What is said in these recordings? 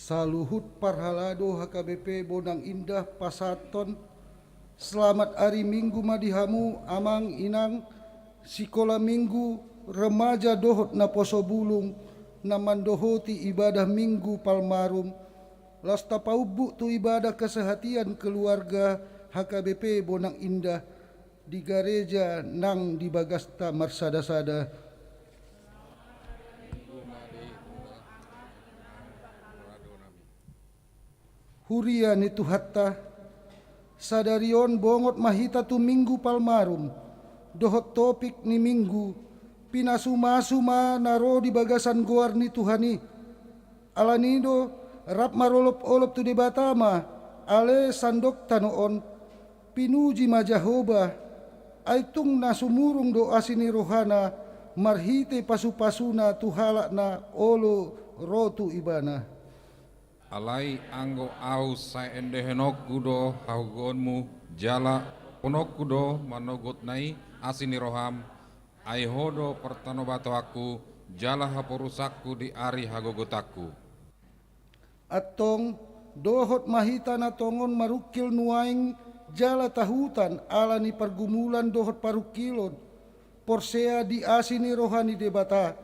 Saluhut parhalado HKBP Bonang Indah Pasaton. Selamat hari Minggu madihamu amang inang sikola Minggu remaja dohot na poso bulung namandohoti ibadah Minggu palmarum. Lasta paubu tu ibadah kesehatian keluarga HKBP Bonang Indah di gereja nang di Bagasta Marsada-sada. Hurian itu hatta sadarion bongot mahita tu Minggu palmarum dohot topik ni Minggu pinasuma-suma naro di bagasan goar ni Tuhani alanido rap marolop-olop tu debatama ale sandok tanoon pinuji majahoba aitung nasumurung do asini rohana marhite pasu-pasuna tuhalak na olo rotu ibana. Alai anggo au saende henokku do haugonmu jala ponokku do manogot nai asini roham ai hodo pertanobato aku jala haporusakku di ari hagogotaku. Atong dohot mahita na tongon marukil nuaing jala tahutan ala ni pergumulan dohot parukilon porsea di asini rohani debata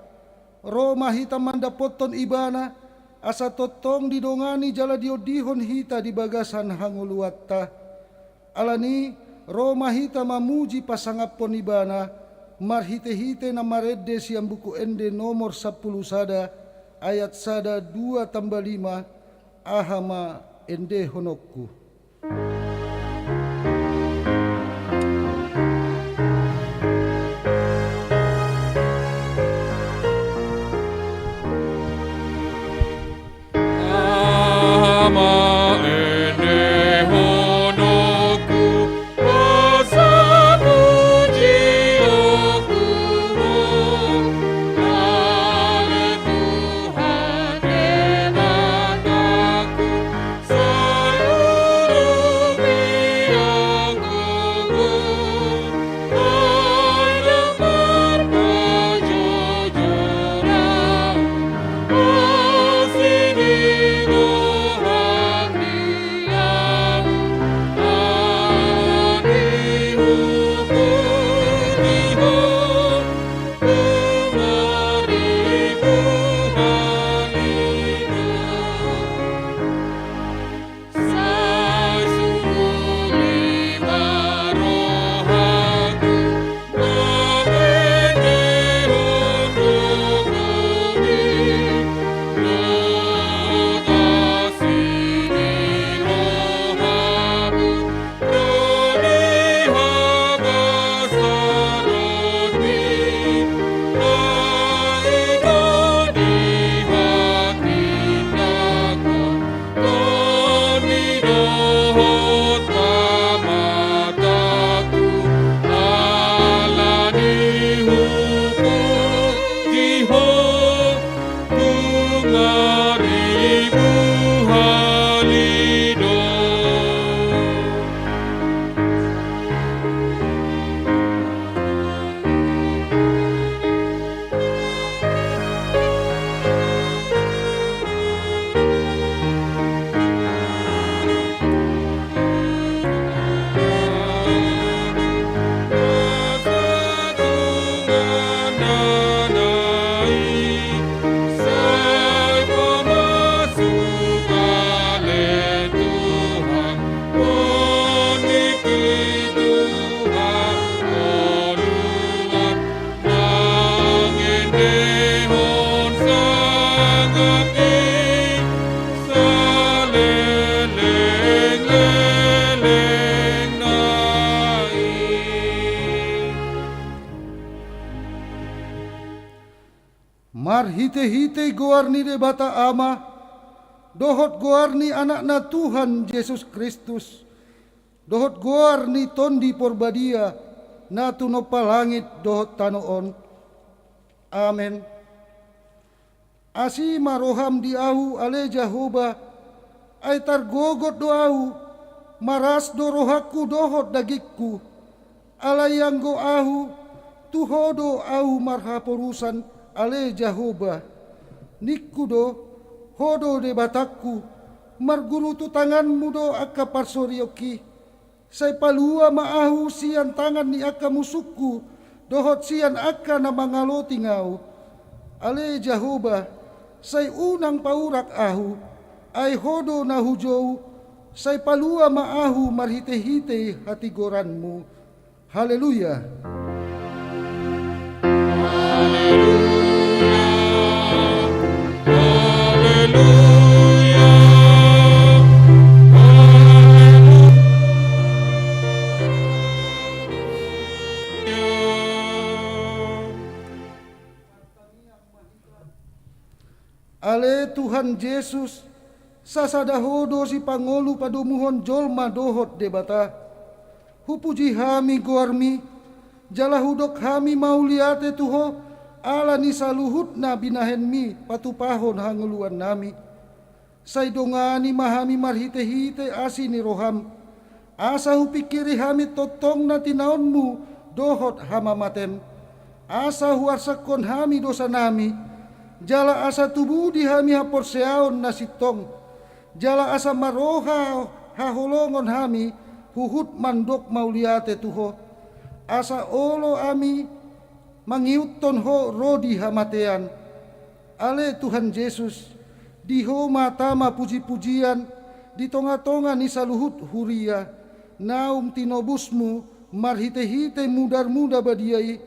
ro mahita mandapoton ibana asa totong didongani jala diodihon hita di bagasan hanguluatta alani ro mahita mamuji pasangapon ibana marhite-hite na maredde siang buku ende nomor 10 sada ayat sada 2 tambah 5 ahama ende honokku. Marhite-hite goarni debata ama dohot goarni anakna Tuhan Yesus Kristus dohot goarni tondi porbadia na tunopa langit dohot tanoon amen. Asi maroham diahu ale Jahoba ay targogot doahu maras do rohaku dohot dagikku alayang go ahu tuhodo ahu marhaporusan ale Jahoba nikkudo hodo de batakku, marguru tu tanganmu do aka parsorioki. Say palua maahu sian tangan ni aka musukku, dohot sian aka na mangaloti ngau. Ale Jehovah, say unang paurak ahu, ay hodo na hujou, say palua maahu marhite-hite hatigoranmu. Haleluya. Ale Tuhan Yesus, sasadahodo si pangolu padumuhon jolma dohot debata. Hupuji hami goarmi, jalahudok hami mauliate tuho, ala ni saluhutna binahenmi patupahon hanguluan nami. Say dongani mahami marhite-hite asini roham, asa hupikiri hami totong na tinaonmu dohot hamamatem. Asa huarsakon hami dosa nami, jala asa tubuh di hami haporseaon na sitong, jala asa maroha haholongon hami huhut mandok mauliate tuho, asa olo ami mangiuton ho rodi hamatean. Ale Tuhan Yesus, diho matama puji-pujian, di tonga-tonga ni saluhut huria, naum tinobusmu marhite-hite mudar-muda badiai,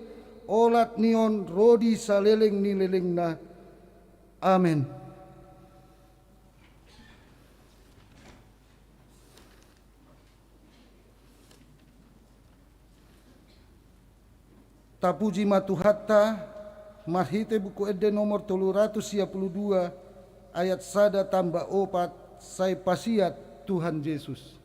olat nion rodi saleleng ni lelengna. Amin. Tapuji matuhatta marhite buku ede nomor 332 ayat 1 tambah 4 say pasiat Tuhan Yesus.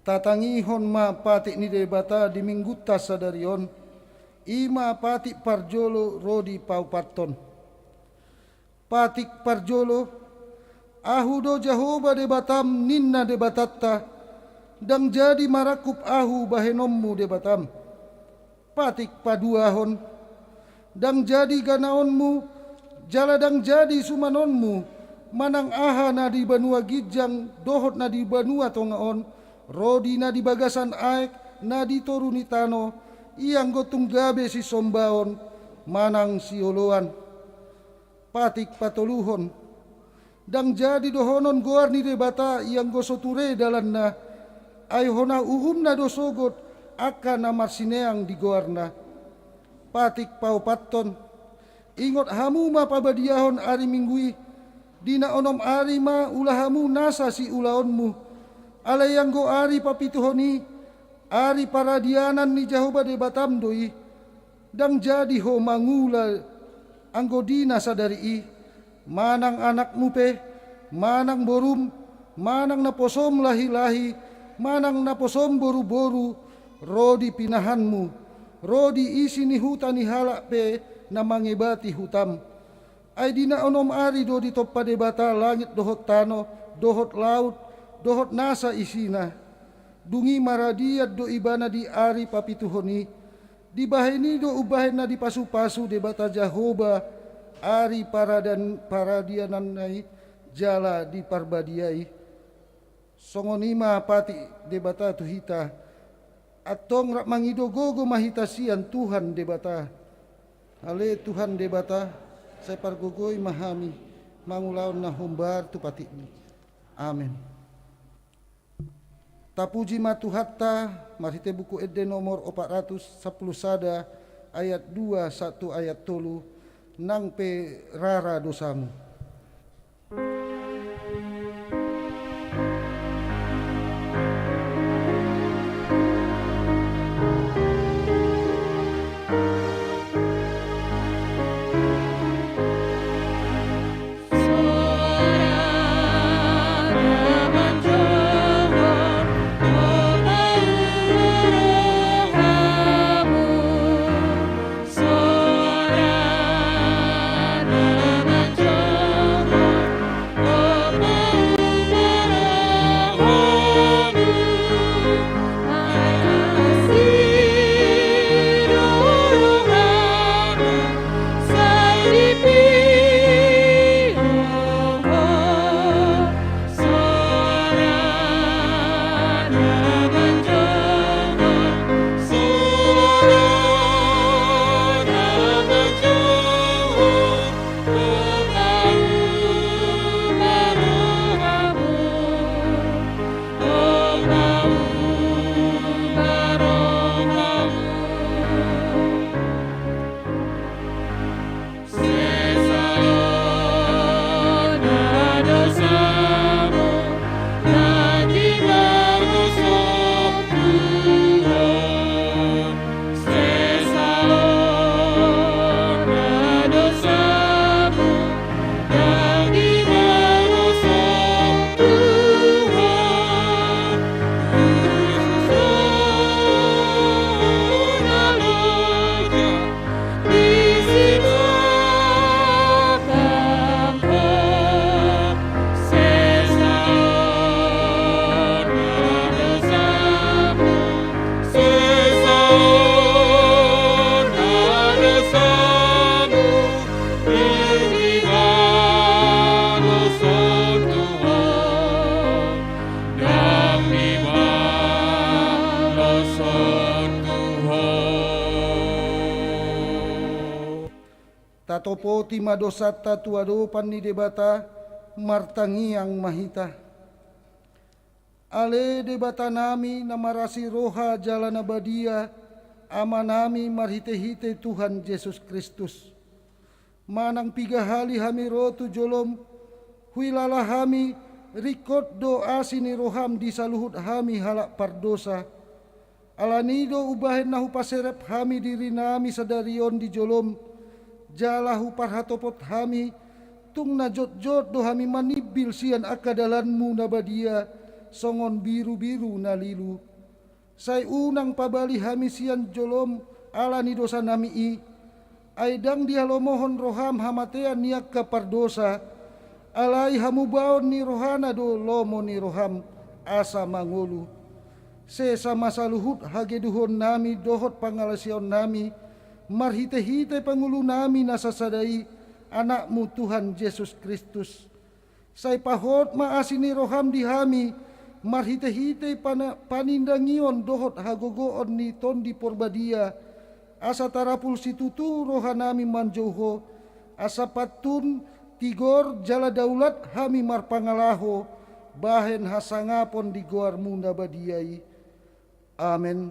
Tatangihon ma patik ni debata di mingguta sadarion, ima patik parjolo rodi paupaton. Patik parjolo, ahudo Jehovah debatam ninna debatatta, dang jadi marakup ahu bahenommu debatam. Patik paduahon, dang jadi ganaonmu, jala dang jadi sumanonmu, manang aha na di banua gijang dohot na di banua tongaon, rodi na di bagasan aek na di toruni tano, iyang gotong gabe si sombaon, manang si oloan. Patik patuluhon, dang jadi dohonon goar ni debata iyang gosoture dalan na, ay hona uhum na dosogot akan na marsineang di goar na. Patik paupaton, ingot hamu mapabadiahon ari minggui, dina onom ari ma ulahamu nasa si ulaonmu, alayang go ari papituhoni, ari paradianan ni Jehovah de batam doi, dang jadi ho mangula anggo dina sadari i, manang anakmu pe, manang borum, manang naposom lahi-lahi, manang naposom boru-boru, rodi pinahanmu, rodi isi ni hutan ni halak pe na mangibati hutam. Ay dina onom ari do di toppa debata langit dohot tano, dohot laut, dohot nasa isina. Dungi maradiat do ibana di ari papituhoni, di bahini do ubahin na di pasu-pasu debata Jehovah, ari paradianan nai jala di parbadiai. Songonima pati debata tuhita, atong rak mangido gogo mahitasian Tuhan debata. Ale Tuhan debata, saya pargogoy mahami, mangulaon na humbar tu pati. Amen. Tapuji matuhatta, marite buku Ede nomor 410 sada, ayat 2, 1 ayat 3, nang pe rara dosamu. Tatopo ti madosata tuadopan ni debata martangiang mahita. Ale debata nami namarasi roha jalana badia, ama nami marhite-hite Tuhan Yesus Kristus. Manang pigahali hami rotu jolom, huilala hami rikot do asini roham di saluhut hami halak pardosa. Alanido ubahen nahu paserep hami diri nami sadarion di jolom, jalahu parhatopot hami, tung na jot-jot do hami manibil sian akadalanmu na badia, songon biru-biru na lilu. Say unang pabali hami sian jolom alani dosa nami i, ay dang dialomohon roham hamatean niak kapardosa, alay hamubaon ni rohana do lomo ni roham asa mangulu. Sesa masaluhut hageduhon nami dohot pangalasion nami, marhite-hite pangulu nami nasasadai anakmu Tuhan Yesus Kristus. Sai pahot maasini roham dihami, marhite-hite panindangion dohot hagogoon ni tondi porbadia, asa tarapul situtu rohanami manjoho, asa patun tigor jala daulat hami marpangalaho, bahen hasangapon di goar munda badiai. Amin.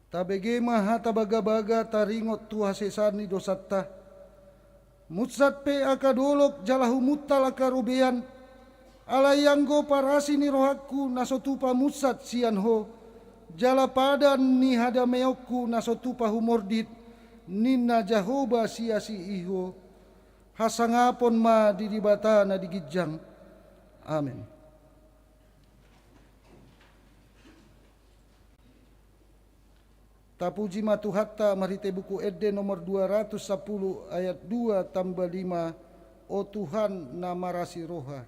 Tabege maha tabaga-baga taringot tuha sesani dosatta. Mutsat pe akadolok jalahu mutal akarubean. Alayanggo parasi ni rohaku nasotupa mutsat sian ho. Jala padan ni hadameokku nasotupa humordit. Ninna jahoba siasi iho. Hasangapon ma didibata na digijang. Amin. Tapuji matuhatta marite buku Ede nomor 210 ayat 2 tambah 5. O Tuhan namarasi roha.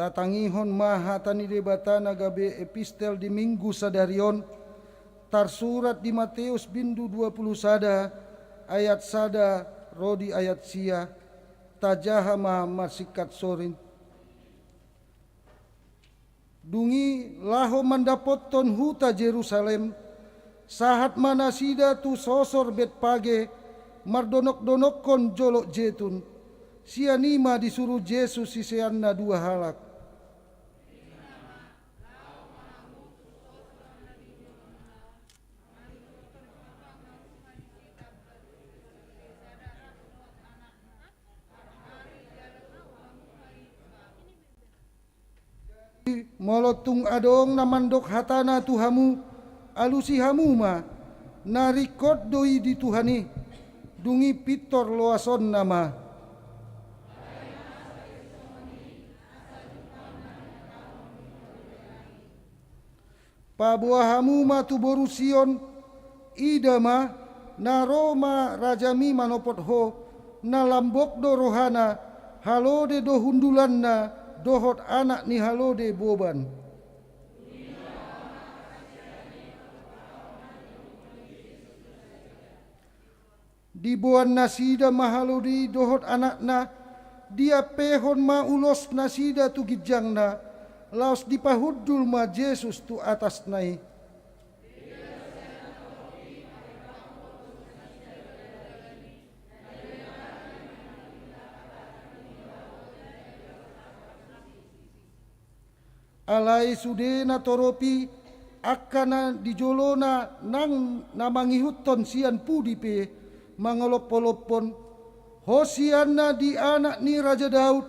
Tatangihon maha tani debata nagabe epistel di minggu sadarion tarsurat di Matius bindu 20 sada ayat sada rodi ayat sia tajaha maha masikat sorin dungi laho mandapoton huta Jerusalem sahat mana sida tu sosor bet page mardonok-donokon jolok jetun sianima disuruh Yesus siseanna dua halak. Molotung adong namandok hatana tuhamu alusi hamuma narikot doi di Tuhani dungi pitor loason nama pabuah hamuma tu borusion idama na Roma rajami manopot ho na lambok do rohana halode do hundulanna dohot anak ni halode boban. Dibuan nasida mahalodi dohot anakna dia pehon ma ulos nasida tu gijangna laos dipahudul ma Yesus tu atas nai. Alai sudena toropi akana dijolona nang namangihuton sian pudipe mangolop-olopon hosianna di anak ni Raja Daud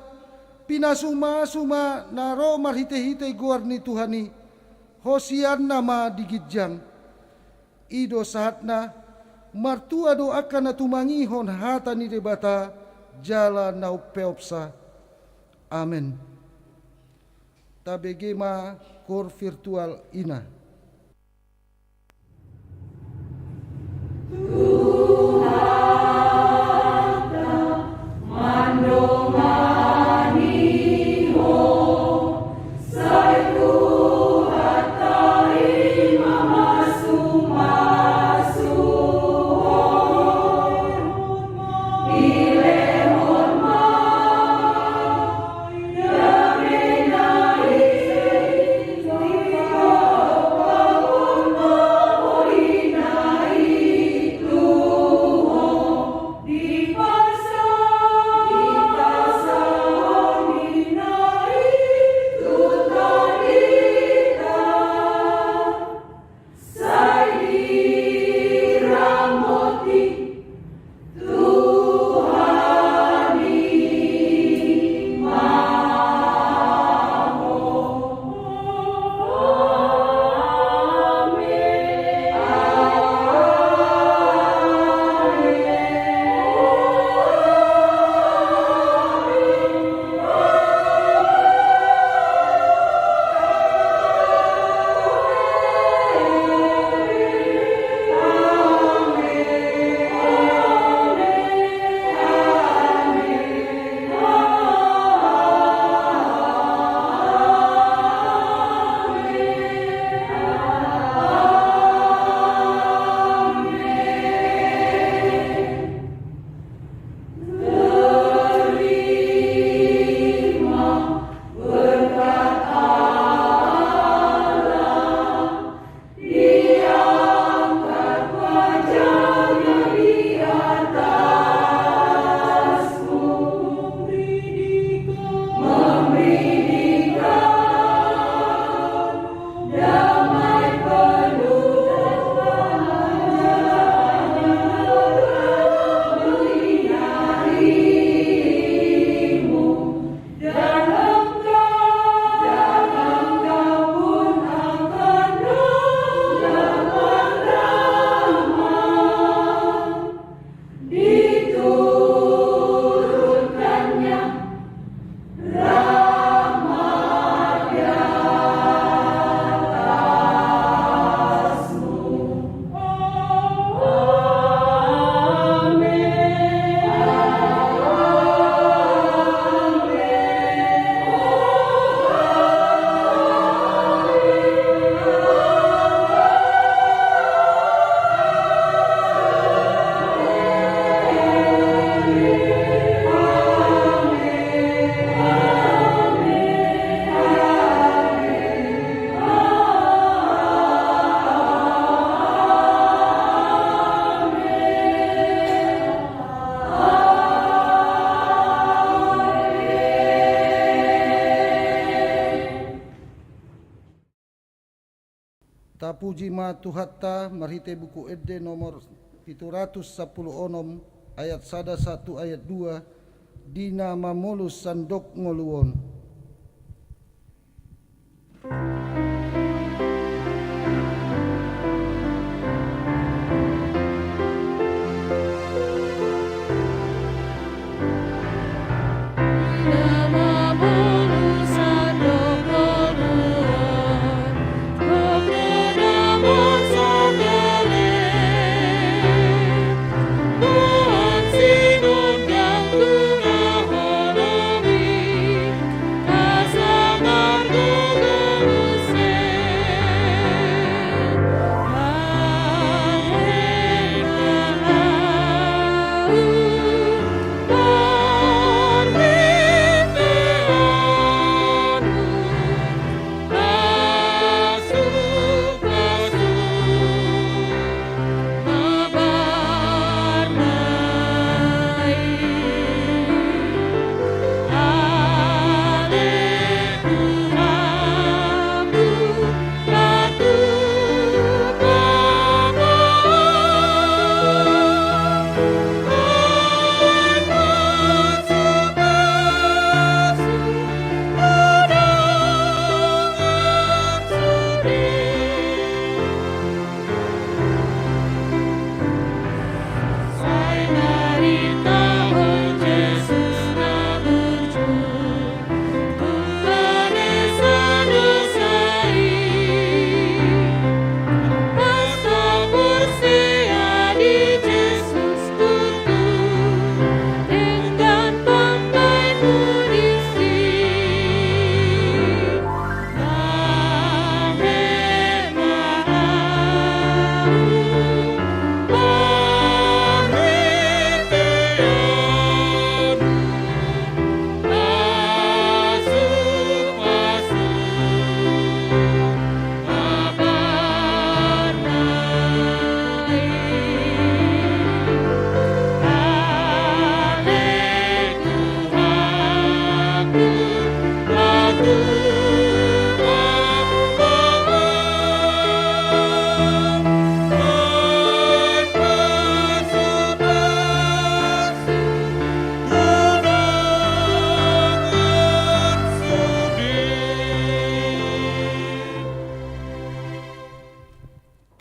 pinasuma-suma naro marhite-hite guarni Tuhani hosianna ma digijang ido saatna martua do akana tumangihon hata ni debata jala nau peopsa amen. Tabegema kor virtual ina. Tapuji ma Tuhatta marhite buku Ede nomor 710 onom ayat 1 ayat 2 dina mamulus sandok ngoluon.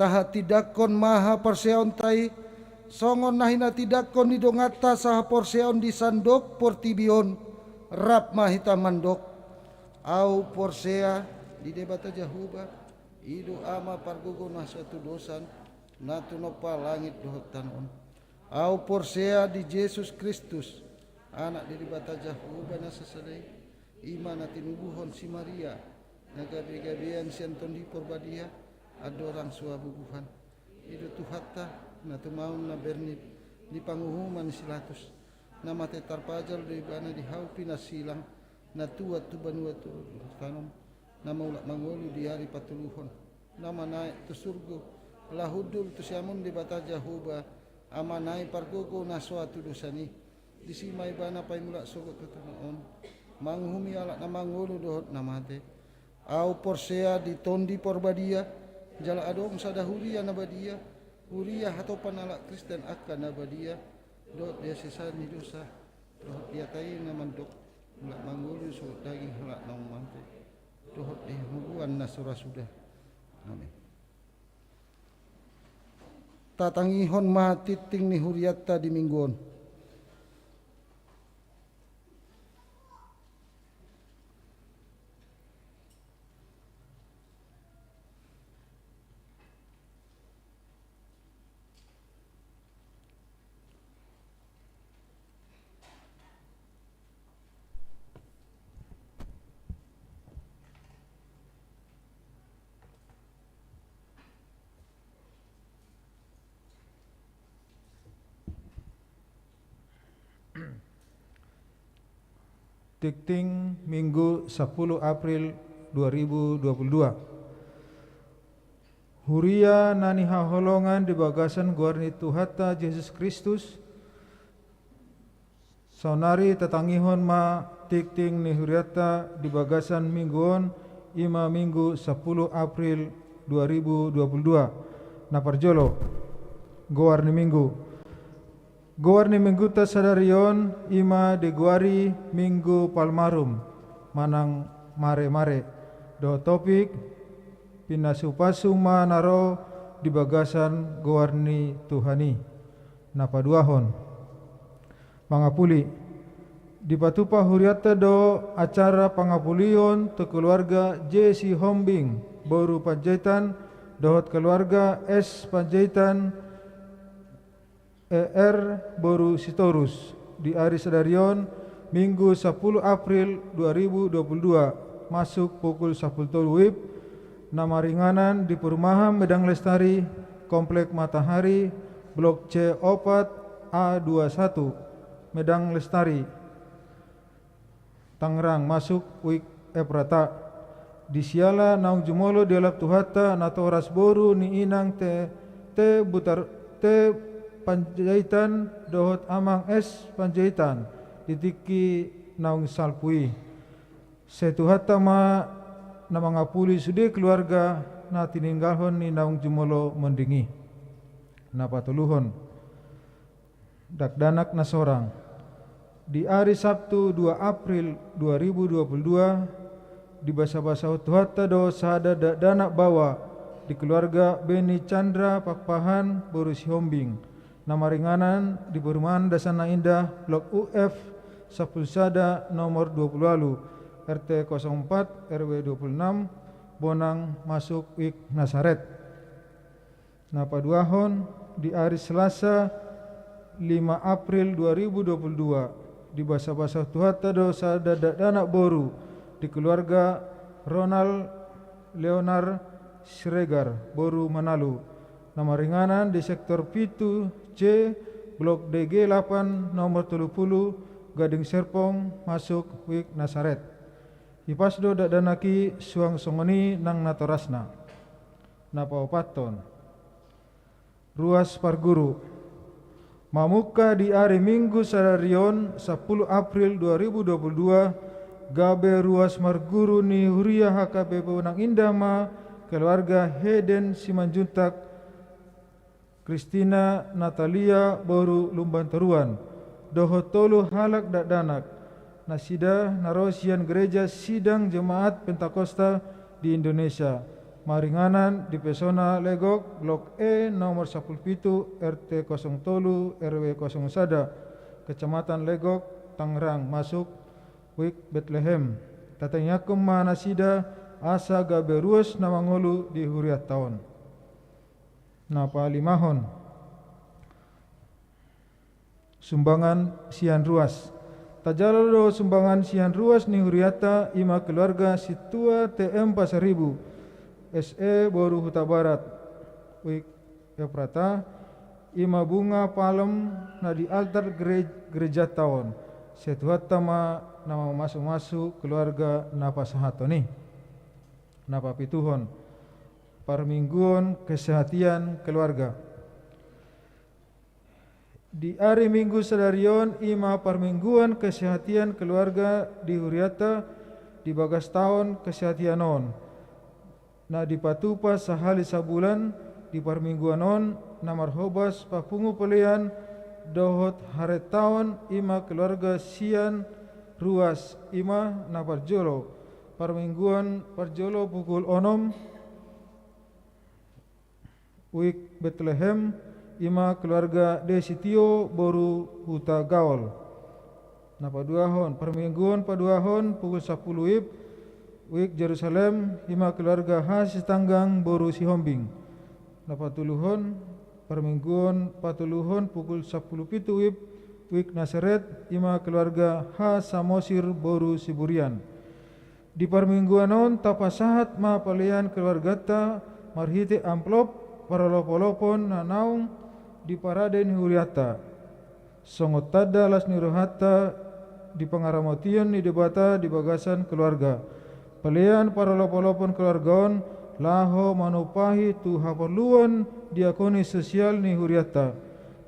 Taha tidakon maha perseon tai songon nahina tidakon di dongata saha porseon di sandok portibion rap mahita mandok au porsea di debata jahuba idu ama pargogo na suatu dosan natu nopa langit dohot tanon au porsea di Yesus Kristus anak di debata jahuba na sesedai imana tinubuhon si Maria nagabe-gabean sianton di porbadia adorang suabubuhan itu tuhatta na tumaun na bernit di panguhuman silatus na mate tarpajal do ibana di haupi na silang na tua tu banua tu tanom na maulak mangolu di hari patuluhon na naik tu surgo lahudul tu siamun di bata jahuba ama naik pargogo na suatu dosani di simai bana pai mulak sogot tu tanaon manghumi alak na mangolu dohot na mate au porsea di tondi porbadia jala adong sada huria nabadia huria atau panalak Kristen akan nabadia dot dia sisani dosa dot dia tai namandok mulak manggulu so daging hulak nang mante dot dia hubuan nasura sudah amin tatangihon matiting ni huriatta di mingguon Dikting Minggu 10 April 2022. Huria nani haholongan di bagasan guarni Tuhata Yesus Kristus. Saunari tatangihon ma dikting ni huriata di bagasan mingguon ima Minggu 10 April 2022. Naparjolo guarni Minggu. Guarni minggu ta sadarion ima de guari minggu palmarum manang mare-mare do topik pinasupasung manaro di bagasan guarni Tuhani napaduahon mangapuli di patupa huriata do acara pangapulion tu keluarga Jesi Hombing Boru Panjaitan dohot keluarga S Panjaitan Boru Sitorus di hari sadarion Minggu 10 April 2022 masuk pukul 10 WIB nama ringanan di Perumahan Medang Lestari Komplek Matahari Blok C 4 A21 Medang Lestari Tangerang masuk WIB Eprata di siala naung jumolo di alap tuhata natoras boru ni inang te butar te Panjaitan dohot amang S Panjaitan ditiki naung salpui setuhata ma namangapuli sude keluarga na tininggalhon ni naung jumolo mendingi na patuluhon dakdanak na sorang di hari Sabtu 2 April 2022 di basa-basa tuhata do sada danak bawa di keluarga Beni Chandra Pakpahan Boru Sihombing nama ringanan di Perumahan Dasana Indah Blok UF Sapulsada nomor 20 lalu RT 04 RW 26 Bonang masuk WIK Nasaret napaduahon di hari Selasa 5 April 2022 di basa-basa tuhata dosa danak boru di keluarga Ronald Leonard Schregar Boru Manalu nama ringanan di sektor Pitu C Blok DG 8 nomor 30 Gading Serpong masuk WIK Nasaret Ipasdo dadanaki suang songoni nang natorasna napaopaton ruas parguru mamuka di hari Minggu sadarion 10 April 2022 gabe ruas marguru ni huria hakabe benang indah ma keluarga Heden Simanjuntak Kristina Natalia boru lumbantaruan doho tolu halak danak nasida narosian gereja sidang jemaat Pentakosta di Indonesia maringanan di Pesona Legok Blok E nomor 17 RT 03 RW 01 Kecamatan Legok Tangerang masuk Wik Bethlehem tatanyakum manasida asa gaberuas namangolu di huriat tahun napa limahon sumbangan sian ruas tajalo sumbangan sian ruas ni huriata ima keluarga situa TM Pasaribu SE Boru Huta Barat Wik Eprata ima bunga palem na di altar gereja tahun setuat tama nama masuk-masuk keluarga napa sahatoni napa pituhon parmingguan kesehatian keluarga di hari Minggu sadarion ima parmingguan kesehatian keluarga di huriata di bagas tahun kesehatianon na di patupa sahali sabulan di parmingguanon na marhobas papungu pelian dohot hare tahun ima keluarga sian ruas ima na parjolo parmingguan parjolo pukul onom Wik Bethlehem ima keluarga Desitio Boru Huta Gaol na paduahon parmingguan paduahon pukul 10 WIB Wik Jerusalem ima keluarga Hasis Tanggang Boru Sihombing na patuluhon parmingguan patuluhon pukul 10 pitu WIB Wik Nasaret ima keluarga H Samosir Boru Siburian di parmingguanon tapasahat ma palian keluargata marhite amplop paralopolopon na naung di paraden huriata songotada las nirohata di pangaramotion ni debata di bagasan keluarga palian paralopolopon keluargaon laho manupahi tu haperluan diakoni sosial ni huriata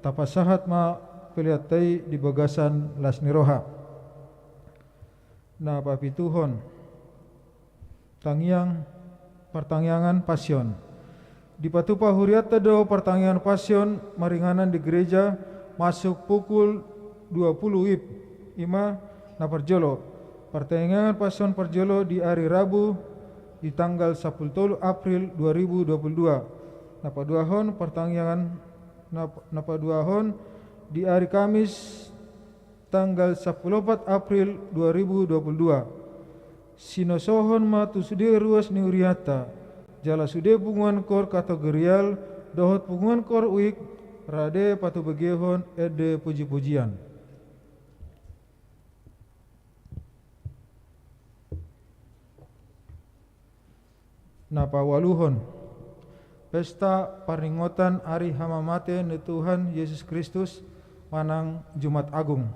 tapasahat ma peliatai di bagasan las niroha na papituhon tangiang pertangyangan pasion di patupa huriata do pertangyangan pasion maringanan di gereja masuk pukul 20 WIB ima na parjolo pertangyangan pasion parjolo di hari Rabu di tanggal 10 April 2022 napaduahon pertangyangan napaduahon di hari Kamis tanggal 14 April 2022 sinosohon matu sude ruas ni huriata jala sude punguan kor kategorial dohot punguan kor Wik rade patu begehon ede puji-pujian napa waluhon pesta paringotan hari hamamate ni Tuhan Yesus Kristus manang Jumat Agung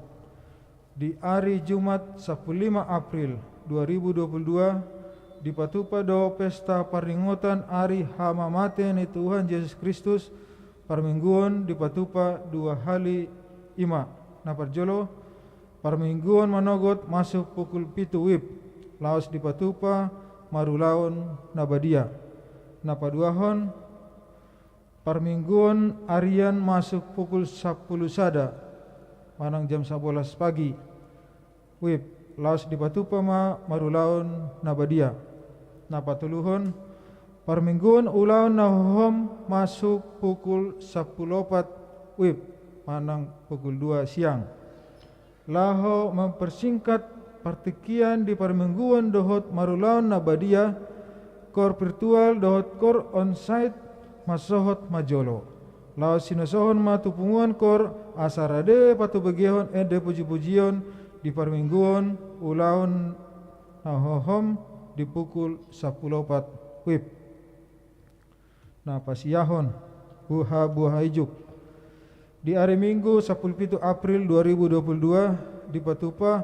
di hari Jumat 15 April 2022 di patupa do pesta paringotan hari hamamate ni Tuhan Yesus Kristus parmingguan di patupa 2 hari ima na parjolo parmingguan manogot masuk pukul 7 WIB laos di patupa marulaon nabadia napaduahon parmingguan arian masuk pukul 10 sada manang jam 11 pagi WIB laos di patupa ma marulaon nabadia napatuluhon parmingguan ulaon nahohom masuk pukul 10.4 WIB manang pukul 2 siang laho mempersingkat partikian di parmingguan dohot marulaon nabadia kor virtual dohot kor onsite masohot majolo lao sinosohon matupunguan kor asarade patu begehon ede puji-pujion di parmingguan ulaon nahohom di pukul 10.4 WIB na pasiyahon buha ijuk di hari Minggu 17 April 2022 di patupa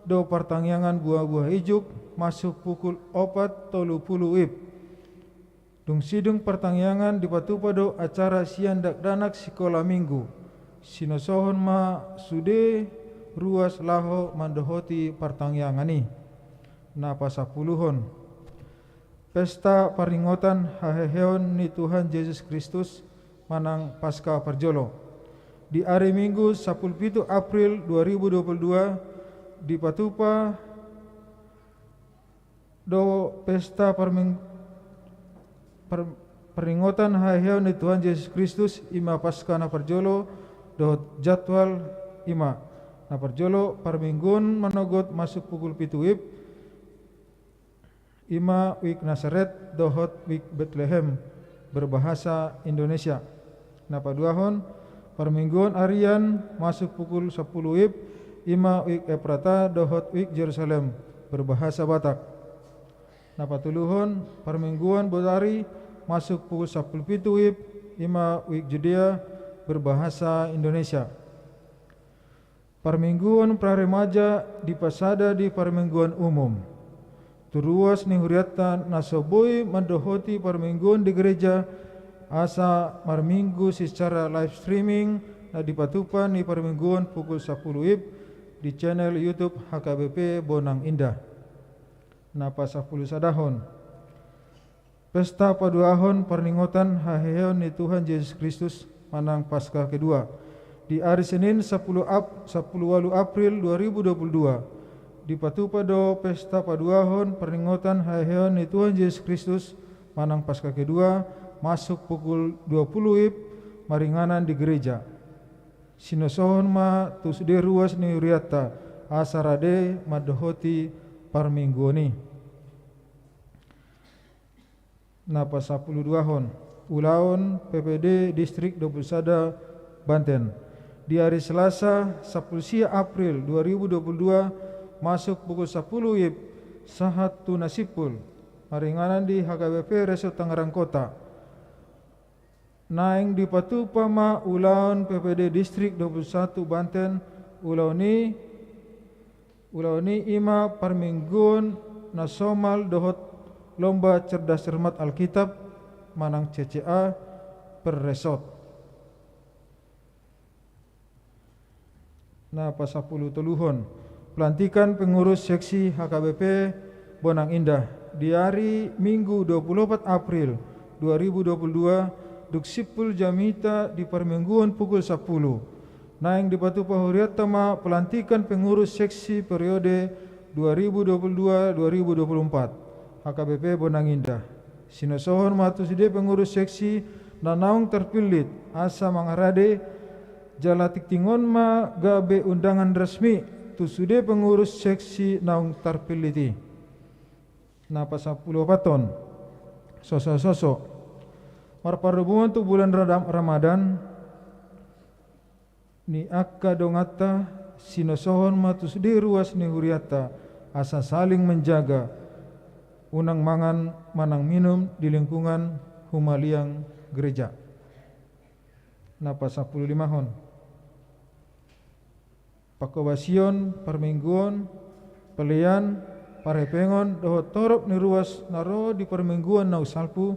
do pertangyangan buah-buah ijuk masuk pukul 4.30 WIB dung sidung pertangyangan di patupa do acara sian dakdanak sekolah minggu sinosohon ma sude ruas laho mandohoti pertangyangan ni na pasapuluhon. Pesta paringotan haheheon ni Tuhan Yesus Kristus manang Paskah Parjolo. Di hari Minggu 17 April 2022 di Patupa do pesta peringatan haheheon ni Tuhan Yesus Kristus ima Paskah na Parjolo do jadwal ima na Parjolo parminggun manogot masuk pukul 7 WIB ima wik Nazaret dohot wik Bethlehem berbahasa Indonesia. Napa duahon permingguan Arian masuk pukul 10 WIB ima wik Efrata dohot wik Jerusalem berbahasa Batak. Napa tuluhon permingguan Bodari masuk pukul 10 WIB ima wik Judea berbahasa Indonesia. Permingguan praremaja di pasada di permingguan umum. Turuas ni huriata nasoboi mendohoti permingguan di gereja asa marminggu secara live streaming na dipatupan ni permingguan pukul 10 WIB di channel YouTube HKBP Bonang Indah. Napa 10 sadahon. Pesta paduahon perninggotan haheheon ni Tuhan Yesus Kristus manang Paskah kedua. Di hari Senin 10 April 2022 di Patupa do pesta paduahon perninggotan haheheon ni Tuhan Yesus Kristus manang Paskah kedua masuk pukul 20 WIB maringanan di gereja. Sinosohon ma tusde ruas ni uriata asarade madohoti parmingguani. Napa 12 hon ulaon PPD Distrik 21 Banten. Di hari Selasa 10 April 2022 masuk pukul 10 WIB sahat tunasipul maringanan di HKBP Resort Tangerang Kota. Naing di Patupa ma ulaon PPD Distrik 21 Banten ulaoni ima parmingguan nasomal dohot lomba cerdas cermat Alkitab manang CCA per resort. Nah pas 10 teluhon pelantikan pengurus seksi HKBP Bonang Indah di hari Minggu 24 April 2022 duksipul jamita di permingguan pukul 10. Naing di Patupa Huriata ma pelantikan pengurus seksi periode 2022-2024 HKBP Bonang Indah. Sinosohon matuside pengurus seksi nanaung terpilih asa mangarade jala tiktingon ma gabe undangan resmi tusude pengurus seksi naung terpilih. Napa 10 paton sosok marparubungan tu bulan Ramadan ni akka dongata sinosohon matusde ruas ni huriata asa saling menjaga unang mangan manang minum di lingkungan humaliang gereja. Napa 15 hon pakobasion permingguan pelian parepengon dohot torop ni ruas naro di permingguan nau salpu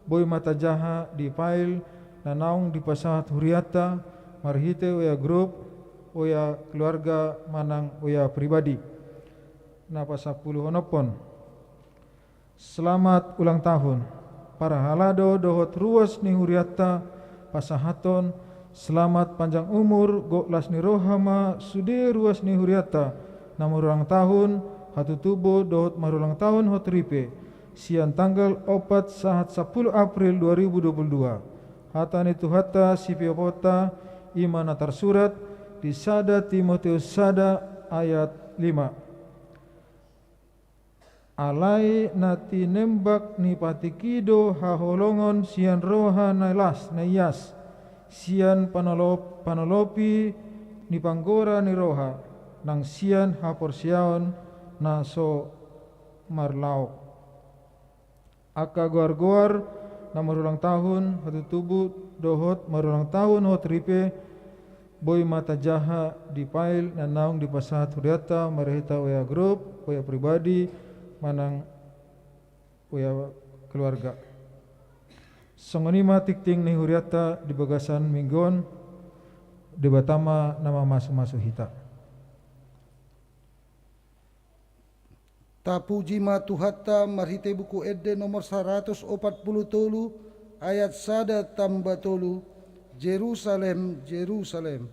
boy mata jaha di pail na naung di pasahat huriata marhite oya grup oya keluarga manang oya pribadi. Napa 10 honopon selamat ulang tahun para halado dohot ruas ni huriata pasahaton selamat panjang umur goklas ni rohama sude ruas ni huriata namur ulang tahun hatu tubo dohot marulang tahun hot ripe sian tanggal 4 sahat 10 April 2022 hatani tuhata sipiopota imana tersurat di sada Timotius sada ayat 5 alai nati nembak ni patikido haholongon sian roha nailas naiyas sian panolopi ni panggora ni roha nang sian haporsiaon na so marlaok aka goar-goar na marulang tahun hatu tubuh dohot marulang tahun hot ripe boy mata jaha di pail na naung di pasahat huriata marehita oya grup oya pribadi manang oya keluarga. Songonima tikting ni huriata di bagasan minggon di batama nama masuk-masuk hita. Tapuji ma Tuhatta marhite buku Ede nomor 140 tolu ayat 1 tambah tolu. Jerusalem, Jerusalem.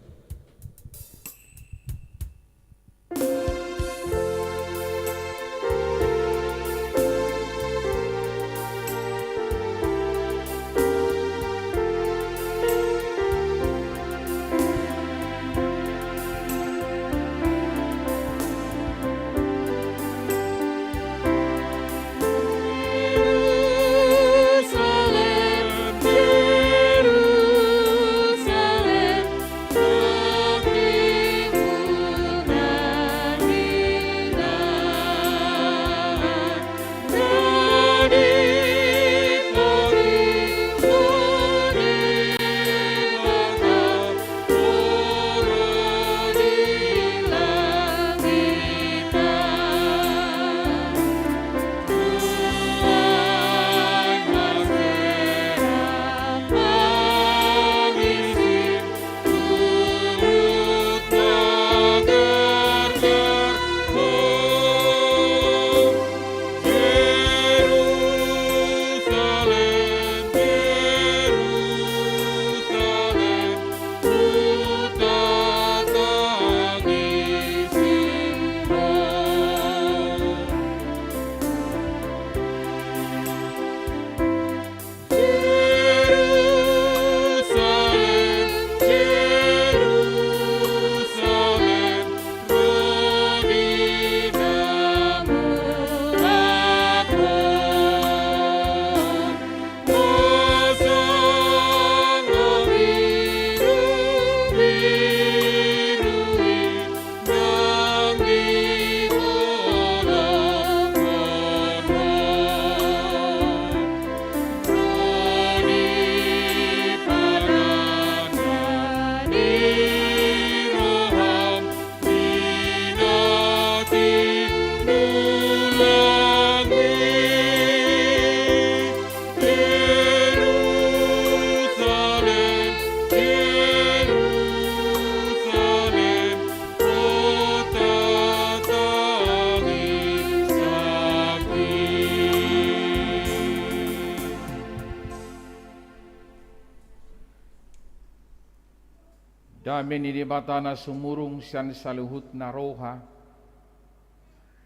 Damin ini batana sumurung sian saluhut naroha.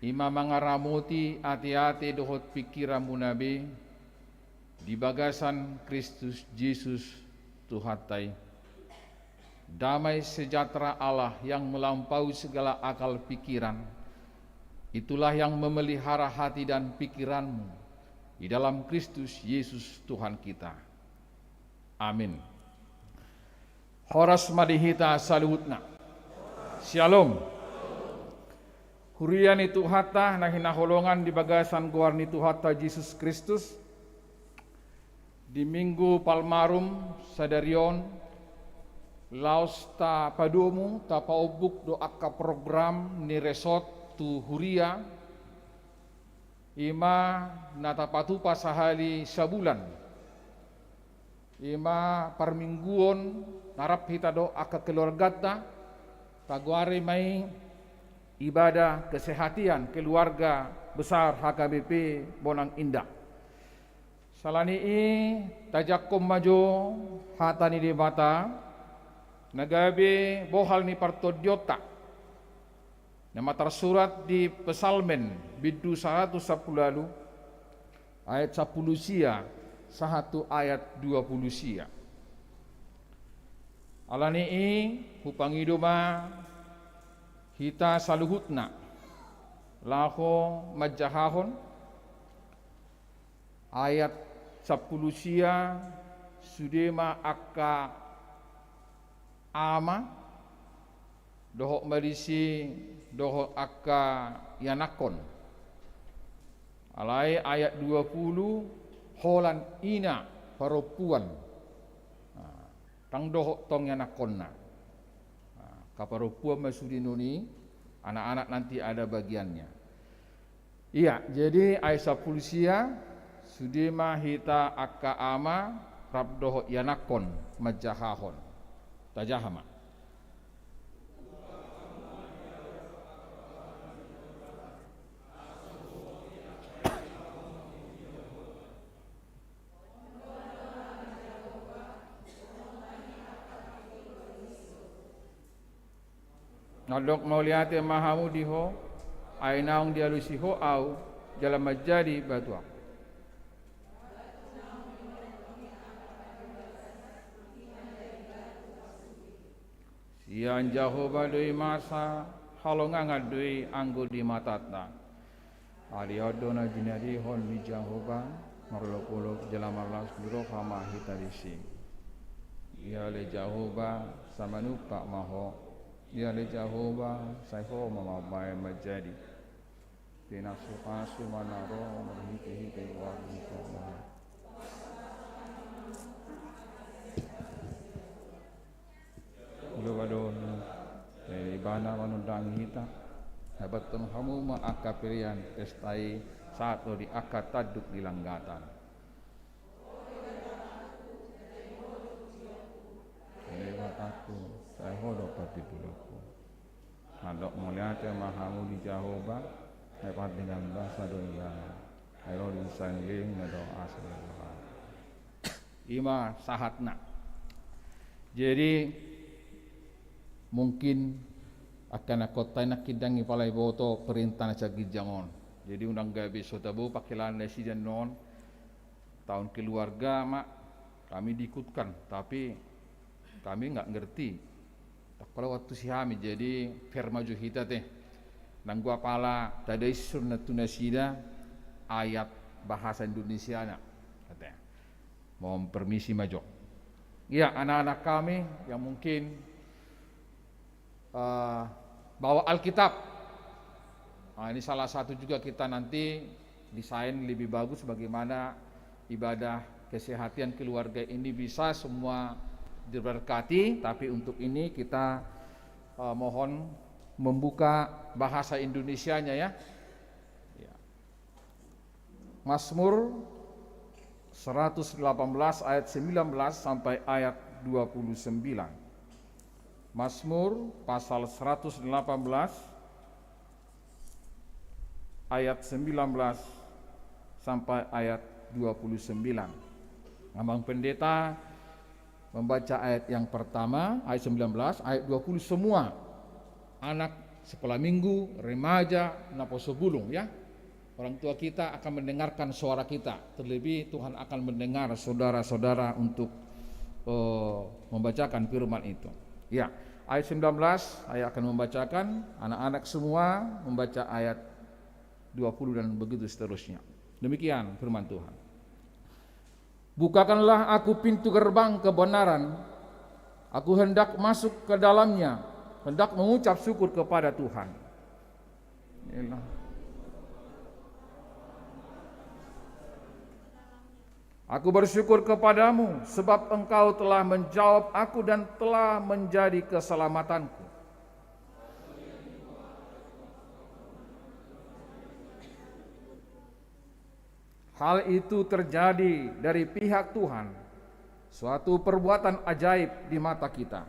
Ima mangaramuti hati-hati dohot pikiran munabe di bagasan Kristus Yesus Tuhatai. Damai sejahtera Allah yang melampaui segala akal pikiran, itulah yang memelihara hati dan pikiranmu di dalam Kristus Yesus Tuhan kita. Amin. Horas madihita saluhutna. Shalom. Hurian itu hatta nahina holongan di bagasan guarni Tuhata Yesus Kristus di Minggu Palmarum sadarion laos ta padumu ta paubuk do akka program ni resort tu huria ima natapatu pasahali sabulan ima parmingguon narap hita do akka keluargata taguare mai ibadah kesehatian keluarga besar HKBP Bonang Indah. Salani tajakum maju hatani di mata nagabe bohal ni partodiota. Nama tersurat di Pesalmen bidu 110 ayat 10 sia sahatu ayat 20 sia. Alani hupangidoma hita saluhutna laho majahahon ayat 10 sia sudema akka ama dohok marisi dohok akka yanakon alai ayat 20 holan ina parupuan tang dohok tong yanakonna kaparupuan masudinuni anak-anak nanti ada bagiannya. Iya, jadi Aisyah Pulisia sudima hita akka ama rabdoh yanakon majahahon tajahama. Nadok mauliate mahamu diho, ay naong dialusiho au, jalan majadi batuak. Sian Jehovah doi masa, halonga doi anggo di matatna. Ali adona jinari hon mi Jehovah, marlok jalan marlas biro hama hitarisi. Ia le Jehovah samanupa maho. Ya le Jehovah saiho mamabai majadi tina sukasu manaro marhite warni Allah. Lubadon ibana manundang hita habatum hamu ma akapirian pestai saat di akad taduk di langgatan. Lewat aku saya hodok pati duluku. Nadok muliate mahamu di Jehovah, hebat dengan bahasa dunia. Ayo disangling nadok asli. Ima sahatna. Jadi mungkin akan kota nak kidangi palai boto perintah cagi jangon. Jadi undang gabe sotabu pakilan lesi non tahun keluarga mak kami diikutkan, tapi kami nggak ngerti. Kalau waktu si kami jadi firmaju hita teh, nang gua pala tadai sunnatun nasida ayat bahasa Indonesia nak katanya. Mau permisi maju. Ya anak-anak kami yang mungkin bawa Alkitab. Nah, ini salah satu juga kita nanti desain lebih bagus bagaimana ibadah kesehatan keluarga ini bisa semua diberkati, tapi untuk ini kita mohon membuka bahasa Indonesianya ya. Mazmur 118 ayat 19 sampai ayat 29. Mazmur pasal 118 ayat 19 sampai ayat 29. Ngambang pendeta membaca ayat yang pertama, ayat 19, ayat 20 semua anak sekolah minggu, remaja, naposo bulung ya. Orang tua kita akan mendengarkan suara kita. Terlebih Tuhan akan mendengar saudara-saudara untuk membacakan firman itu. Ya, ayat 19 saya akan membacakan, anak-anak semua membaca ayat 20 dan begitu seterusnya. Demikian firman Tuhan. Bukakanlah aku pintu gerbang kebenaran, aku hendak masuk ke dalamnya, hendak mengucap syukur kepada Tuhan. Inilah. Aku bersyukur kepadamu sebab engkau telah menjawab aku dan telah menjadi keselamatanku. Hal itu terjadi dari pihak Tuhan, suatu perbuatan ajaib di mata kita.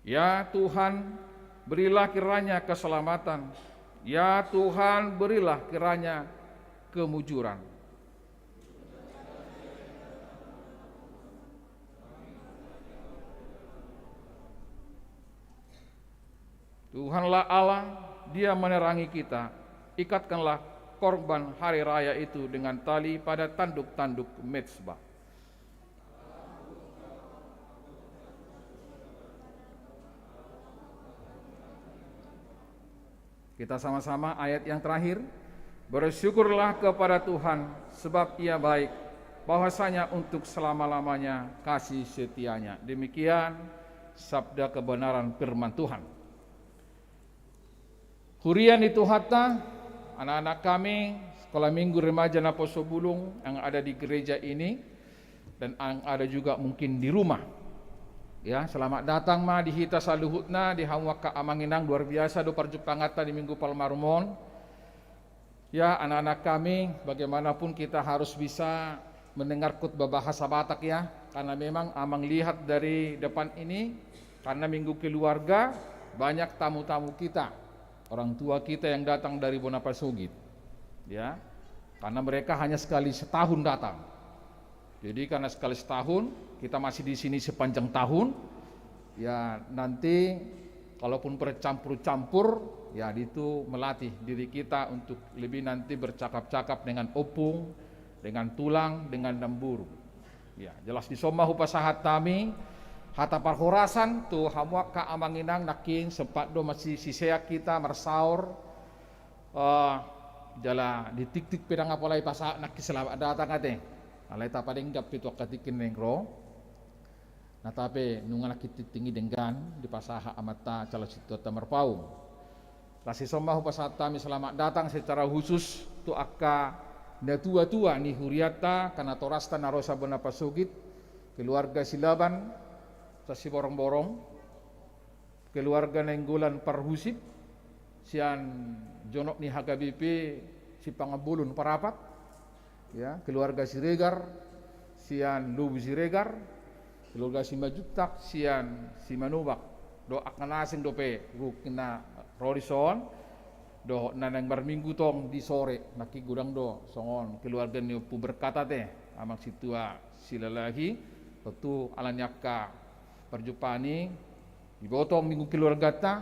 Ya Tuhan, berilah kiranya keselamatan. Ya Tuhan, berilah kiranya kemujuran. Tuhanlah Allah, Dia menerangi kita. Ikatkanlah korban hari raya itu dengan tali pada tanduk-tanduk mezbah. Kita sama-sama ayat yang terakhir. Bersyukurlah kepada Tuhan sebab Ia baik, bahwasanya untuk selama-lamanya kasih setianya. Demikian sabda kebenaran firman Tuhan. Hurian itu hatta anak-anak kami sekolah minggu remaja Naposo Bulung yang ada di gereja ini dan yang ada juga mungkin di rumah. Ya, selamat datang ma di hita saluhutna di Hamwaka Amanginang, luar biasa do parjupangata di Minggu Palmarumon. Ya, anak-anak kami, bagaimanapun kita harus bisa mendengar khotbah bahasa Batak ya, karena memang Amang lihat dari depan ini, karena Minggu Keluarga banyak tamu-tamu kita, orang tua kita yang datang dari Bonapasugit, ya, karena mereka hanya sekali setahun datang. Jadi karena sekali setahun, kita masih di sini sepanjang tahun, ya nanti kalaupun bercampur-campur, ya itu melatih diri kita untuk lebih nanti bercakap-cakap dengan opung, dengan tulang, dengan damburu. Ya, jelas di somma hupasahat kami, hata parhorasan tu hamwa ka amanginang naking sempat do masih sisea kita mersaur, jala ditik-tik pedang apalai pasak nak selamat datang ate. Alai ta paling dap itu katikin nengro. Nah tapi nungan kita tinggi dengan di pasaha amata cala situ tamarpau. Rasi somah pasat kami selamat datang secara khusus tu akka na tua-tua ni huriata kana torasta narosa bona pasugit keluarga Silaban sa si borong-borong keluarga Nenggolan Parhusip sian jonok ni HKBP si Pangabulun Parapat, ya keluarga Siregar sian Lubu Siregar, keluarga si Majutak sian si Manubak do akanasing dope rukina Rorison do nanang barminggu tong di sore nakigudang do songon keluarga ni pu berkata teh amang situa silalahi tentu alanyaka perjupani ibotong minggu keluarga ta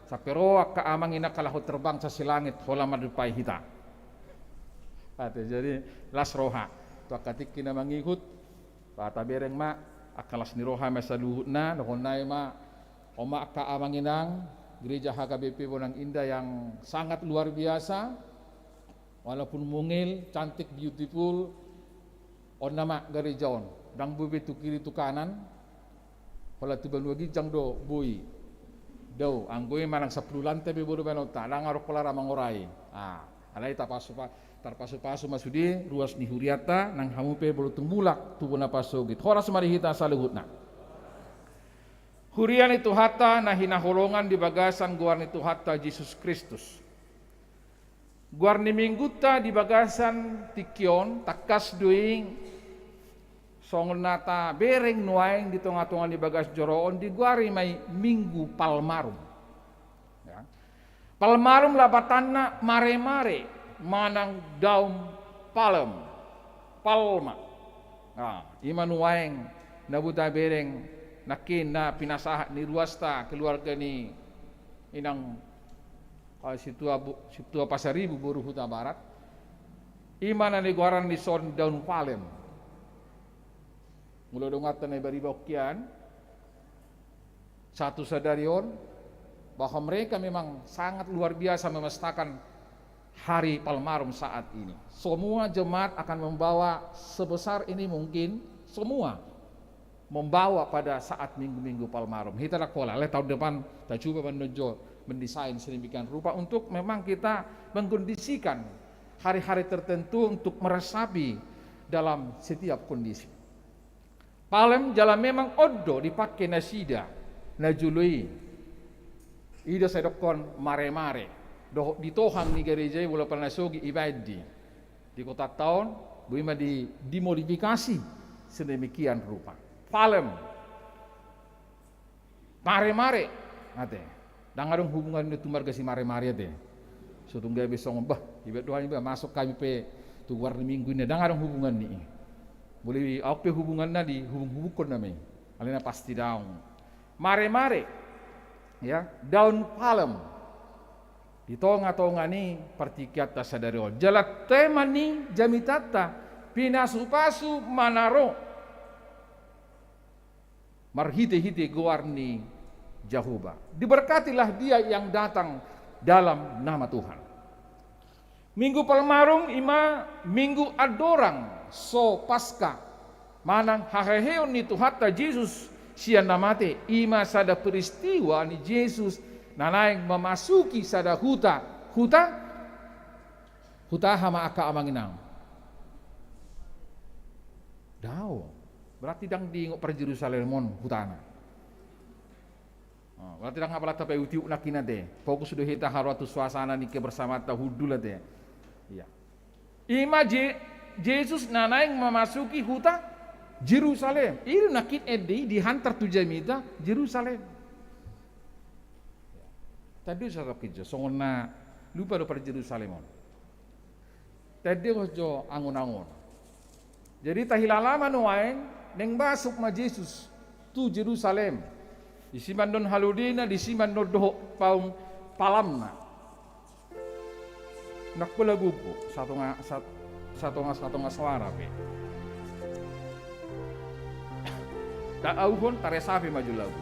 sapero akka amang ina kalahut terbang sa silangit hola madupai hita. Jadi las roha tu akatik kina mangikut pata bereng ma akalas ni roha masa luhutna dohonai ma oma akka amang inang gereja HKBP Bonang Indah yang sangat luar biasa, walaupun mungil, cantik, beautiful, on nama gereja on, dang bube tu kiri tu kanan, wala tu banu gijang do bui, do anggoy manang 10 lantai be bodo banota, lang arok pala ramang orai, alai tarpasu masudi ruas ni huriata nang hamupe bolu tumbulak tu bona pasogit, horas marihita saluhutna. Hurian itu hatta na hinaholongan di bagasan guar itu hatta Yesus Kristus. Guar ni mingguta di bagasan tikion takas duing songon nata bereng nuaing di tengah-tengah di bagas joroon di guari mai minggu palmarum. Ya. Palmarum labatanna mare-mare manang daum palem palma. Nah, ima nuaing nabuta bereng nakin na pinasahat ni ruasta keluarga ni inang situa Pasaribu Buru Huta Barat imana ni guaran ni son daun palem mula dongatan ni baribokian satu sadarion bahwa mereka memang sangat luar biasa memestakan hari Palmarum saat ini. Semua jemaat akan membawa sebesar ini mungkin semua membawa pada saat minggu-minggu Palmarum. Kita nak pola, tahun depan kita coba mendesain sedemikian rupa untuk memang kita mengkondisikan hari-hari tertentu untuk meresapi dalam setiap kondisi. Palem jalan memang odo dipakai nasida, najului, ida sedokon mare-mare, di tohang ni gereja bola panasogi ibadi di kota tahun, buima dimodifikasi sedemikian rupa. Palem, mare-mare, ate, dangarung hubungan itu marga si mare-mare ate, sutunggai besong bah, ibet doanya bah masuk kami pe tu warna minggu ini, dangarung hubungan ni, boleh apa hubungan nadi hubung-hubungkan namanya, alina pasti daun, mare-mare, ya daun palem, di tonga-tonga ni partikiata sadariol, jalat tema ni jamitata, pinasupasu manaro. Marhite-hite guarni Jehovah. Diberkatilah dia yang datang dalam nama Tuhan. Minggu Palmarum ima minggu adorang so pasca. Manang haheheon ni Tuhatta Yesus sian namate ima sada peristiwa ni Yesus nanaing memasuki sada huta hama aka amanginang. Dao. Berarti dang diingok per Jerusalemon hutana. Berarti dang apalah tapi utiuk nakina deh. Fokus sudah hita harwatu suasana ni bersama tahudula deh. Iya. Ima Yesus nanaing memasuki huta Jerusalem. Ini nakit edi dihantar tu jamita Jerusalem. Tadi sarap kerja songona lupa do per Jerusalemon. Tadi ojo angon-angon. Jadi tahilalaman wae neng masuk ma Yesus tu Jerusalem. Di siman don haludina, di siman don doh paung palamna. Nak lagu po satu nga suara pe. Tak auhon taresapi maju lagu.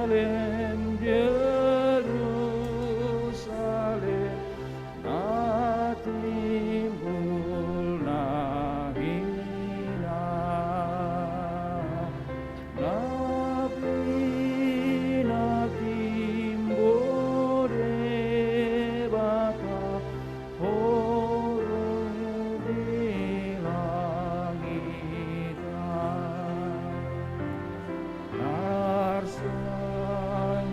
Jerusalem, Jerusalem, na timbul na hina, na pinatimbul baka horong di langitan. Marsang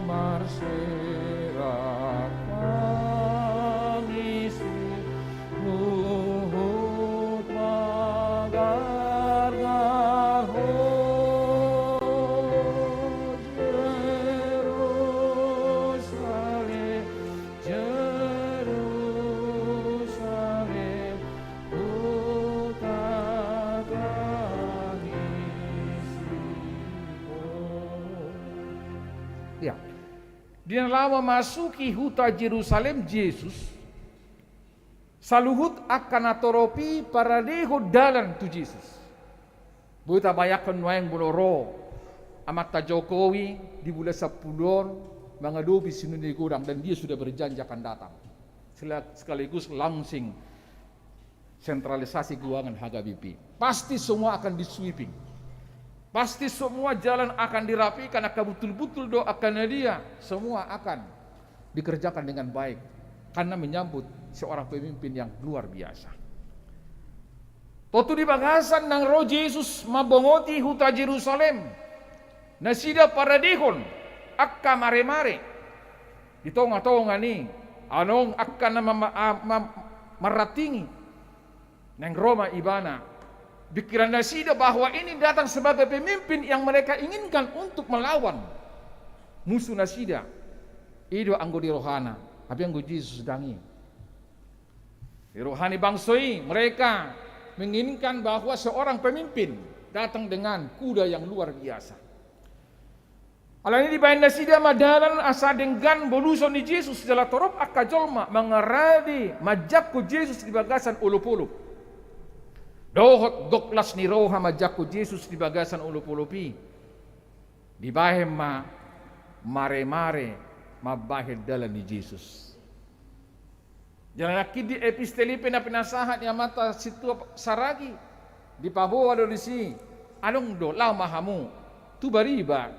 marserak pangisi luhut magargar ho Jerusalem, Jerusalem, kota ya. Dia lama masuki huta Jerusalem Yesus. Saluhut akan atoropi para deho dalan tu Yesus. Buta bayakan wayang buloro amat ta Jokowi di bulan 10 mengadopi sinuni kurang dan dia sudah berjanji akan datang. Sekaligus langsing sentralisasi keuangan HKBP. Pasti semua akan di-sweeping. Pasti semua jalan akan dirapikan, akan betul-betul doakan dia. Semua akan dikerjakan dengan baik. Karena menyambut seorang pemimpin yang luar biasa. Totu di bagasan ng roh Jesus mabongoti huta Jerusalem. Nasida para dihon, akka mare-mare. Ito nga ni, anong akka na maratingi ng Roma Ibana. Pikiran Nasida bahwa ini datang sebagai pemimpin yang mereka inginkan untuk melawan musuh Nasida. Itu anggo di rohana, tapi anggo Yesus dangi. Di rohani bangsoi mereka menginginkan bahwa seorang pemimpin datang dengan kuda yang luar biasa. Alani di bayan Nasida madalan asa dengan boluson di Yesus jala torop akajolma mengeradi majak Yesus di bagasan ulu-ulu. Dohot goklas ni roha majaku Yesus di bagasan ulu-ulupi. Di bahem mare-mare mabahid dalan ni Yesus. Jalan di epistelipe na pinasahan ni amata situ saragi. Di pabawa do ni si anong do law mahamu tu bariba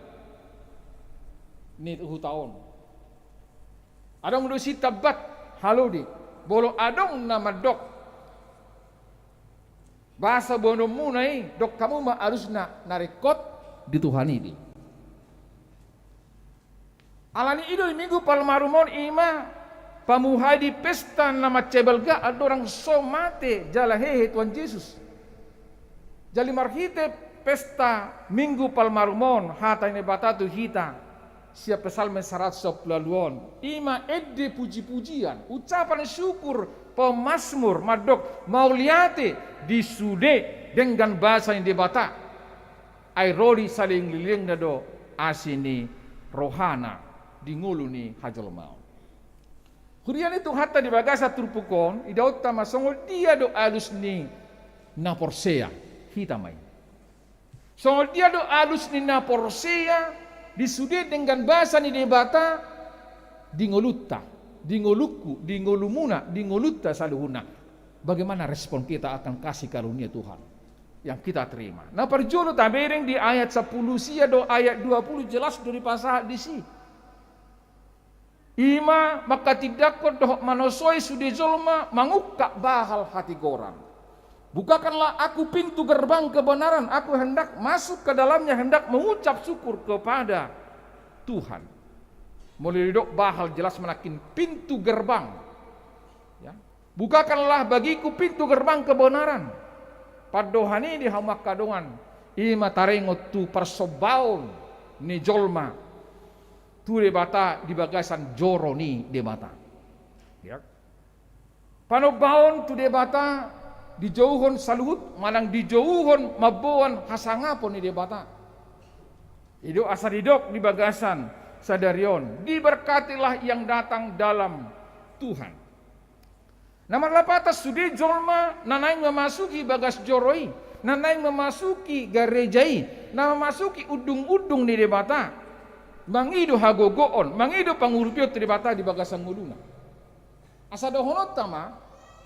ni hutaon. Adong do si tabat halodi bolo adong na madok. Bahasa bono munai dok kamu ma harus narekot di Tuhan ini. Alani ido minggu palmarumon ima pamuhai di pesta nama cebelga ada orang somate jala hehe Tuhan Yesus. Jali marhite pesta minggu palmarumon hata ini batatu hita siap pesalme 110 ima edde puji-pujian ucapan syukur pemasmur madok mauliate disude dengan bahasa yang dibata airori saling liling nado asini rohana dinguluni hajol mau. Kurian itu hatta di bagasa turpukon idaut tama songol dia do alus ni na porsea hitamai. Songol dia do alus ni na porsea disude dengan bahasa ni dibata dingolutta, dingoluku, dingolumuna, dingolutta saluhuna. Bagaimana respon kita akan kasih karunia Tuhan yang kita terima. Nah perjolo tabereng di ayat 10 sia do ayat 20 jelas dari pasal di si. Ima maka tidak kau doh manosoi sudi zolma mangukak bahal hati korang. Bukakanlah aku pintu gerbang kebenaran, aku hendak masuk ke dalamnya, hendak mengucap syukur kepada Tuhan. Mulai dok bahal jelas menakin pintu gerbang. Ya. Bukakanlah bagiku pintu gerbang kebenaran. Padohani di hamak kadongan ima tarengot tu persobaun ni jolma tu debata di bagasan joro ni debata. Ya. Panobaon tu debata di jauhon saluhut manang di jauhon mabuan hasangapon ni debata. Itu asaridok di bagasan sadarion. Diberkatilah yang datang dalam Tuhan. Nama lapatas sudi jolma nanai memasuki bagas joroi, nanai memasuki garejai, nama memasuki udung-udung di debata. Mangido hagogoon, mangido pangurupio di debata di bagasan nguluna. Asa dohonot tama,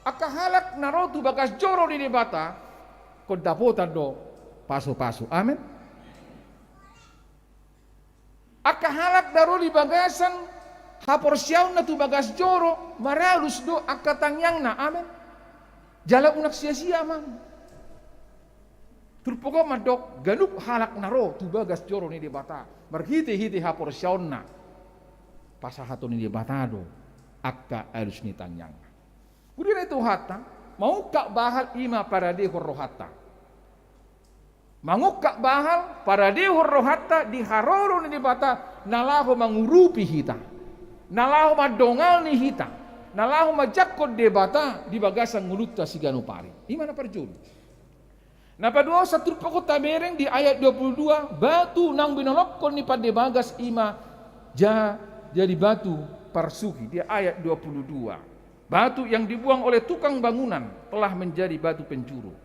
akahalak narotu bagas joro di debata, kod dapotan do paso-paso. Amin. Akahalak daro di bagasan haporsiaw na tu bagas joro, maralus do akatangyang na. Amin. Jala unak sia-sia man. Turpoko madok ganup halak naro tu bagas joro ni debata. Berhiti-hiti haporsiaw na. Pasahato ni debata do. Akka alus ni tangyang. Kemudian itu hata, mau kak bahal ima para dehor rohata. Manguk kak bahal para dehor rohata di haroro ni debata nalaho mangurupi hita. Nalaho madongal ni hita. Nalaho majakot debata di bagasan ngulutta sigano pari. Imana perjun. Napadua satu pokok tabereng di ayat 22 batu nang binolokkon ni padebagas ima jadi batu parsuhi di ayat 22. Batu yang dibuang oleh tukang bangunan telah menjadi batu pencuru.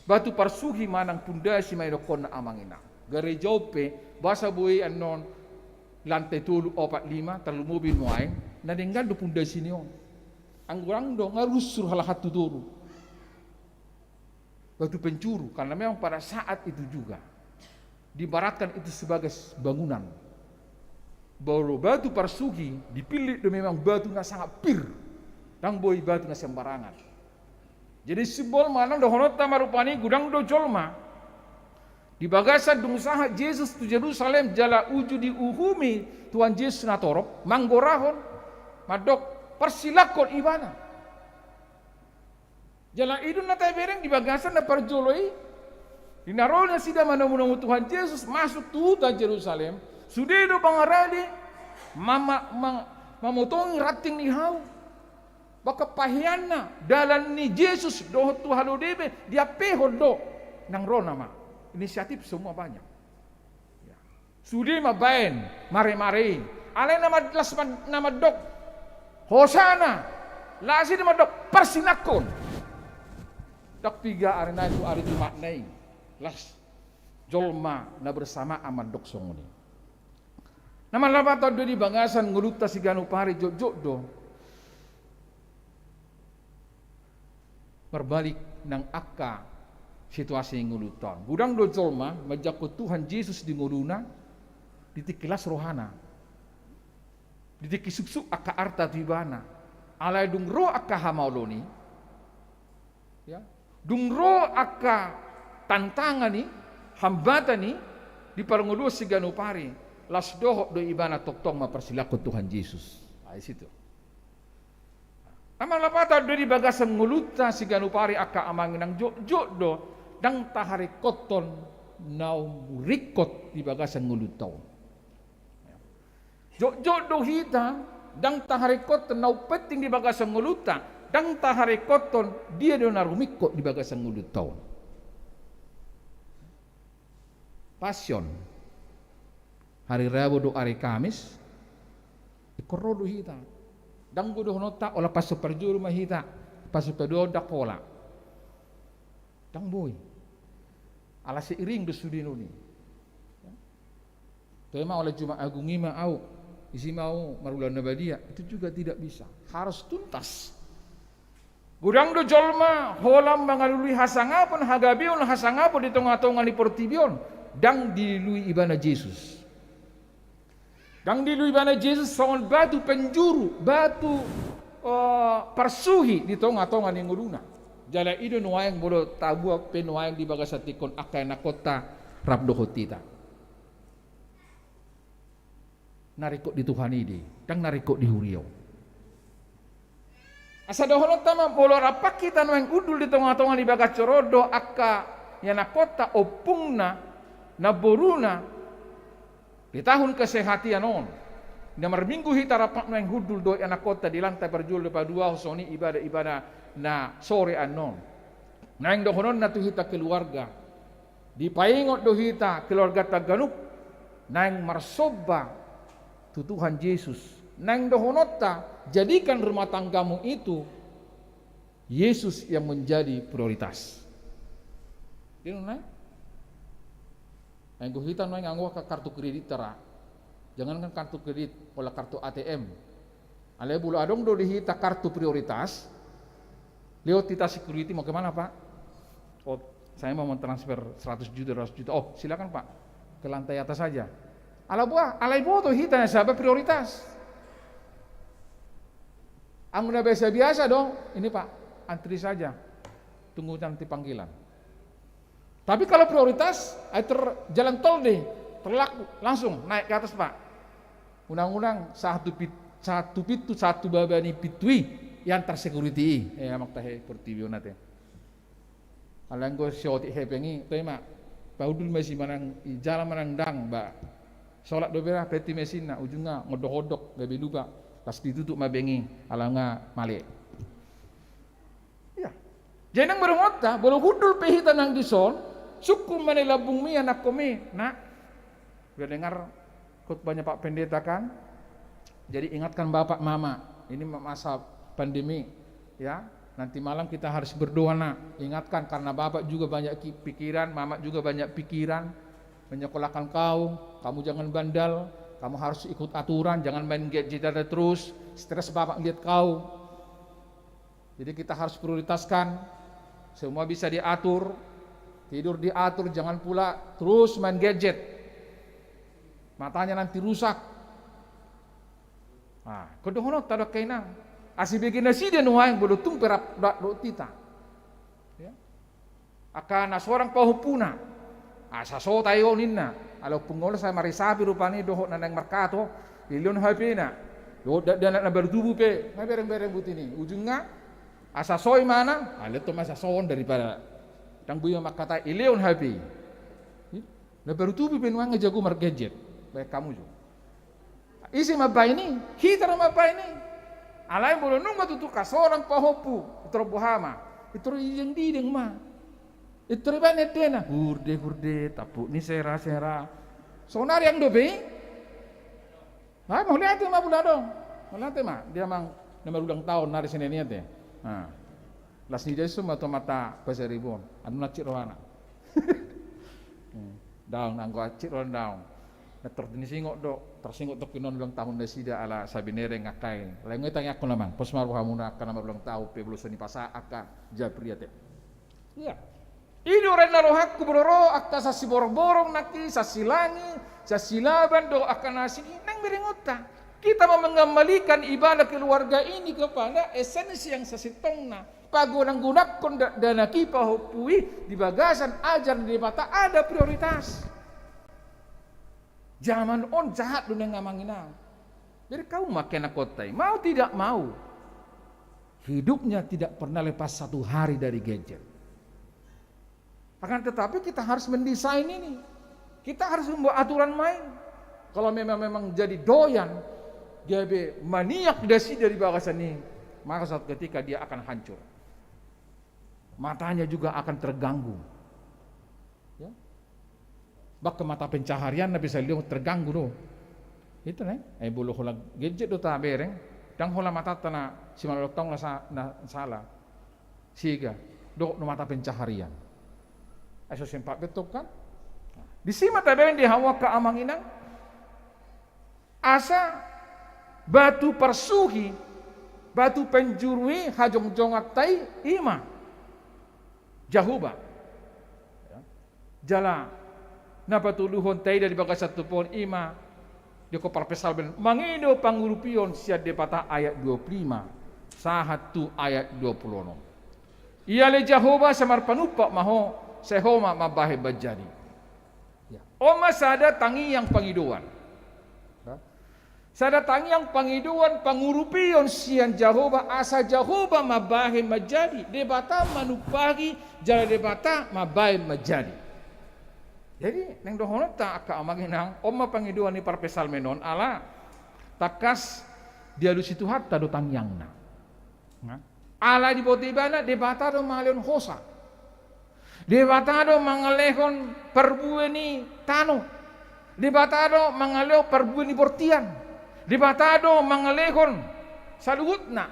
Batu parsuhi manang pundasi mainokon na amangina. Garejope basa buhay anon lantai tulu 45 terlalu mobil muaing na dengan do pundasi niyon. Ang kurang do ngarusur halahat tuduru. Batu pencuru karena memang pada saat itu juga dibaratkan itu sebagai bangunan. Bahwa batu parsugi dipilih do memang batu nga sangat pir. Dang boy batu nga sembarangan. Jadi simbol manang dohonot tamarupani gudang do jolma. Di bagasan dungsaha Yesus tu Jerusalem jala uju di uhumi Tuhan Yesus na torop manggorahon madok persilakon ibana. Jala idun na tabereng di bagasan na parjoloi dinarolnya sida manamu Tuhan Yesus masuk tu ta Jerusalem sudido pangarali mamotongi rating ni hau. Baka pahiana dalan ni Yesus doh tu halodebe dia pehon do nang rona ma. Inisiatif semua banyak. Ya. Sudi mabain mare-mare. Alay nama dok Hosana. Lasi nama dok persinakon. Dak tiga arena itu ari maknai. Las jolma na bersama amat dok songoni. Nama labato do di bangasan nguluta sigano pari jok do. Berbalik nang akka situasi ngulutan. Gudang do jolma majakot Tuhan Yesus di nguluna ditikilas rohana. Ditikisuksuk akka arta tibana. Alay dung ro akka hamauloni. Ya. Dung ro akka tantangani, hambatani di parangulu sigano pari. Las dohok do ibana toktong mapersilakot Tuhan Yesus. Ay situ. Amang lapata do di bagasan nguluta si ganupari akka amangin ng jok do dang tahari koton nau rikot di bagasan ngulutaw. Jok do hita dang tahari koton nau peting di bagasan nguluta dang tahari koton dia do narumikot di bagasan ngulutaw. Pasyon hari Rabu do hari Kamis ikorodo hita. Dang gudo nota ola paso perjuru mahita paso pedo dakola dang boy ala seiring besudino ni tema oleh Jumat Agung ima au isi mau marulan nabadia itu juga tidak bisa harus tuntas gudang do jolma holam mangalului hasangapon hagabion hasangapon di tengah-tengah di portibion dang dilui ibana Yesus. Dang dilui bana Yesus songon batu penjuru, batu parsuhi di tonga-tonga ni nguluna. Jala ido nuayang bolo tabuak penuayang di bagasatikon akay na kota rabdohotita. Narikot di Tuhan ini, dang narikot di Huriyo. Asa dohonot tama bolo rapak kita nuayang udul di tonga-tonga di bagacorodo akka yana kota opungna na boruna Di tahun kesehatian on. Na minggu hita rapat nang hudul do anak kota di lantai berjual depan dua soni ibadah na sore anon. Nang dohonon na tu hita keluarga. Di paingot do hita keluarga Taganuk nang marsoba tu Tuhan Yesus. Nang dohonota jadikan rumah tanggamu itu Yesus yang menjadi prioritas. Dino na? Nang hita nang anggo ka kartu kredit tara. Jangan kan kartu kredit wala kartu ATM. Ale bulu adong do dihita kartu prioritas. Lewat tita security mau kemana Pak? Oh, saya mau transfer 100 juta, 200 juta. Oh, silakan Pak. Ke lantai atas saja. Alay boto hita na sahabat prioritas. Ang na biasa dong. Ini Pak, antri saja. Tunggu nanti panggilan. Tapi kalau prioritas, jalan tol deh. Terlaku langsung naik ke atas Pak. Undang-undang satu babani pitui yang tersecurity maktahe pertibio nate. Alanggo sioti hepengi tema paudul masih manang jalan manang ba. Salat dobera peti mesin na ujungnya ngodok-odok gabe lupa pas ditutup mabengi alanga male. Ya. Jenang bermota bolo hudul pehita nang dison suku manilabung mi anak kome nak. Udah dengar khutbahnya Pak Pendeta kan? Jadi ingatkan Bapak Mama, ini masa pandemi ya. Nanti malam kita harus berdoa nak. Ingatkan karena Bapak juga banyak pikiran, Mama juga banyak pikiran. Menyekolahkan kau, kamu jangan bandel, kamu harus ikut aturan, jangan main gadget terus. Stres Bapak lihat kau. Jadi kita harus prioritaskan. Semua bisa diatur. Tidur diatur, jangan pula terus main gadget. Matanya nanti rusak. Ah, kedohono tada kainang. Asi bikin nasi dia nuaing bodo tung perap do tita. Ya. Akan seorang pahupuna. Asa so tayo ninna. Alo pungola sa marisapi rupani dohot na nang merkato. Ilion hapi na. Do dan na bertubuh pe. Na bereng-bereng butini. Ujungnya asa soy mana? Ale to masa soon daripada tang buya makata ilion hapi. Na bertubuh pe nuang jago mar gadget. Baik kamu juga. Isi mabay ini, kita na mabay ini. Alay bolo nung matutuka seorang pahopu, itro buhama, itro yang dideng ma. Itro ba netena, hurde tapu ni sera. Sonar yang dobe. Hai mau lihat ma buladong. Mau lihat ma, dia mang nama ulang tahun nari senenia teh. Nah. Las ni Yesus mata pasaribon, anu na ciroana. Daun anggo ciroan daun. Tersingok tok kinon ulang tahun desida ala sabinere ngakai. Lain tanya aku lamang, pos maru hamuna kana ulang tahun pe bulusan ni pasa aka japriate. Iya. Iduren narohakku bororo akta sasi borong-borong naki sasilangi, sasilaban do akan asini nang berengota. Kita mau mengembalikan ibadah keluarga ini kepada esensi yang sasitongna. Pagunang-gunak dana kipa hopui di bagasan ajar di mata ada prioritas. Zaman on jahat lu ngamanginang. Jadi kau makin kotai, mau tidak mau. Hidupnya tidak pernah lepas satu hari dari gadget. Akan tetapi kita harus mendesain ini. Kita harus membuat aturan main. Kalau memang jadi doyan, dia maniak dasi dari bagasan ini, maka suatu ketika dia akan hancur. Matanya juga akan terganggu. Ya. Bak ke mata pencaharian na bisa lihat terganggu do. Itu nih, bulu hola gadget do ta bereng, dang hola mata tana si malotong na salah. Siga, do no mata pencaharian. Aso sempat betul kan? Di sini mata bereng di hawa ke amanginang. Asa batu persuhi, batu penjurui hajong jongak tai ima. Jahuba. Jala na patuluhon tay dari bagas satu pohon ima di kopar pesal ben mangido pangurupion siad depata ayat 25 sahatu ayat 26 ia le Jahoba samar panupak maho sehoma mabahe bajadi ya oma sada tangi yang pangiduan sada tangi yang pangiduan pangurupion sian Jahoba asa Jahoba mabahe majadi debata manupagi jala debata mabahe majadi. Jadi neng dohonot ta aka amanginang oma pangiduan ni parpesal menon ala takas dia du situ hatta do tangyangna. Ala di botibana debatado mangaleon hosa. Debatado mangalehon perbueni tano. Debatado mangaleo perbueni bortian. Debatado mangalehon saluhutna.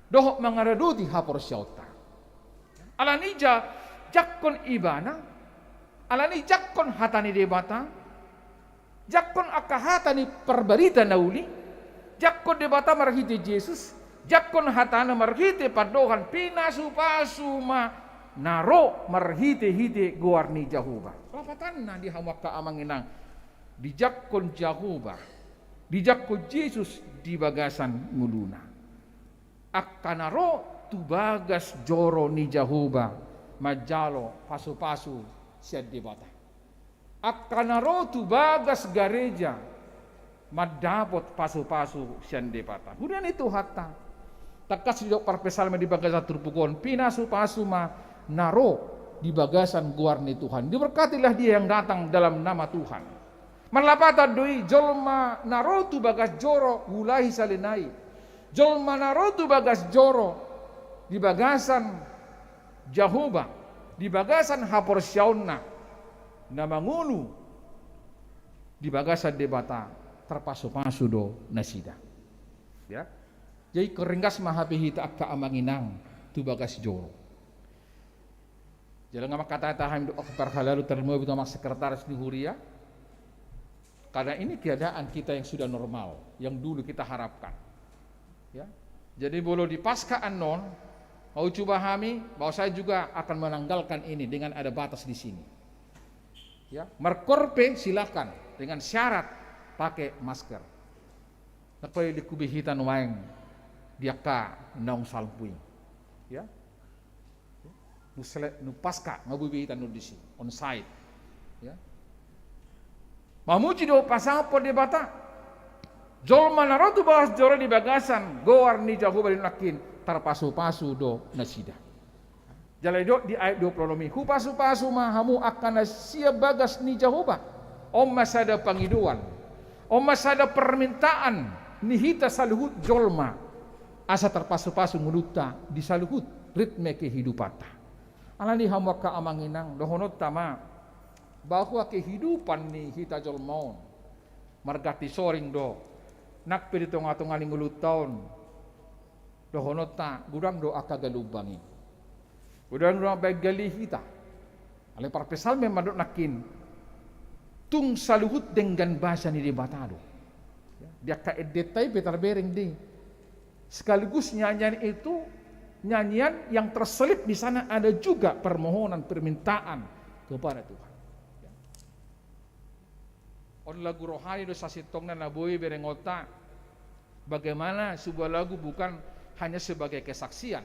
Doh mangaraduti hapor syauta. Ala nija jakkon ibana. Alani jakkon hatani debata, jakkon akka hatani perbarita nauli, jakkon debata marhite Yesus, jakkon hatana marhite padohan pinasupasuma naro marhite hite guarni Jahuba. Lapatan na di hawaka amanginang di jakkon Jahuba, di jakkon Yesus di bagasan nguluna. Akka naro tu bagas joro ni Jahuba majalo pasu-pasu siad debata. Akanaro tu bagas gareja madapot pasu-pasu siad debata. Kemudian itu hatta takas di parpesalme di bagasan turpukon pinasu-pasu ma naro di bagasan guarni Tuhan. Diberkatilah dia yang datang dalam nama Tuhan. Marlapatan doi jolma naro tu bagas joro gulahi salinai. Jolma naro tu bagas joro di bagasan Jahuba. Di bagasan hapor syauna na mangulu di bagasan debata terpasu-pasu do nasida. Ya. Jadi keringgas mahapihita akka amanginang tu bagas joro. Jalan ngamak kata taham do akbar halalu termo itu mak sekretaris di Huria. Karena ini keadaan kita yang sudah normal, yang dulu kita harapkan. Ya. Jadi boleh di pasca anon mau coba kami, bahwa saya juga akan menanggalkan ini dengan ada batas di sini. Ya, merkorpe silakan dengan syarat pakai masker. Nakoy dikubihitan waeng diaka naung salpuing. Ya. Nu pasca ngabubihitan nu disi on site. Ya. Mamuji do pasapo debata. Jol manarotu bahas jore di bagasan goar ni Jahuba nakin tarpasu-pasu do nasida. Jalai do di ayat 20 hupasu-pasu mahamu akan siap bagas ni Jahuba. Om masada pangiduan. Om masada permintaan nihita saluhut jolma. Asa terpasu-pasu nguluta di saluhut ritme kehidupata. Alani hamu ka amanginang dohonot tama bahwa kehidupan ni hita jolmaon margati soring do nak peditongatong aling ulut tahun dohonota gudang do akagalubangi gudang do baik gali hita ale parpesal memadot nakin tung saluhut dengan bahasa ni debatado dia ka edetai betar bereng ding sekaligus nyanyian itu nyanyian yang terselip di sana ada juga permohonan permintaan kepada Tuhan. On lagu rohani do sasitong na naboy berengota bagaimana sebuah lagu bukan hanya sebagai kesaksian,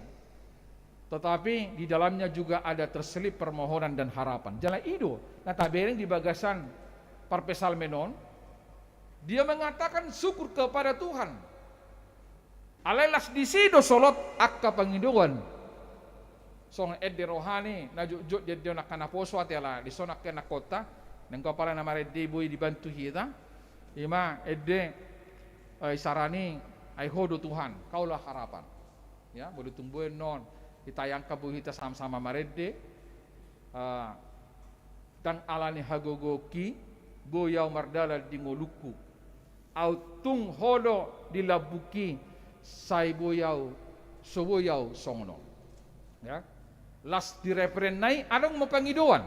tetapi di dalamnya juga ada terselip permohonan dan harapan. Jalan itu, nah tabereng di bagasan parpesal menon, dia mengatakan syukur kepada Tuhan. Alelas di sido solot akka pangiduan. Song edde rohani na jujud jadi nak kana poso atela di sonak kena kota nang kapala na marede boy dibantu kita. Ima edde sarani ai hodo Tuhan, kaulah harapan. Ya, boleh tumbuhin non ditayang kabu kita sama-sama marede. Dan alani hagogoki boyau mardala di ngoluku. Autung hodo dilabuki sai boyau soboyau songono. Ya. Las di referen nai anong mapangiduan.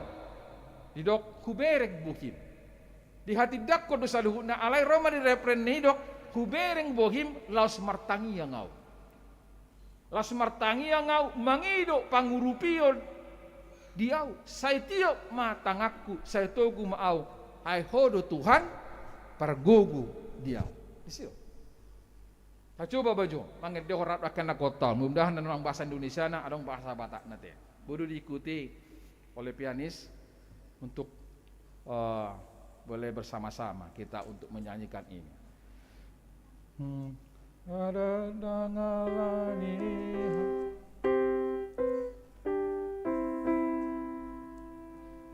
Didok kubereng buhim. Di hati dakko dosa luhut na alai Roma di referen nai dok kubereng bohim laos martangi yang ngau. Laos martangi yang ngau mangido pangurupion diau. Sai tiok matangakku sai togu maau. Hai hodo Tuhan pargogu diau. Isio. Coba baju, mangit dia horat akan nak kota. Mudah-mudahan dalam bahasa Indonesia na adong bahasa Batak nanti. Bodoh diikuti oleh pianis untuk boleh bersama-sama kita untuk menyanyikan ini. Ada dangalani.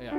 Ya.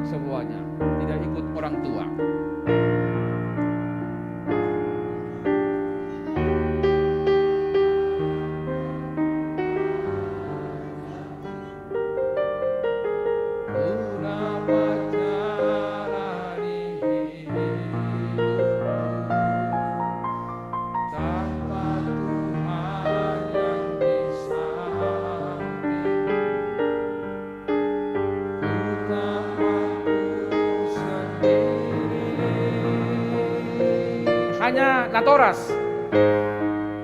semuanya, tidak ikut orang tua. Hanya Natoras.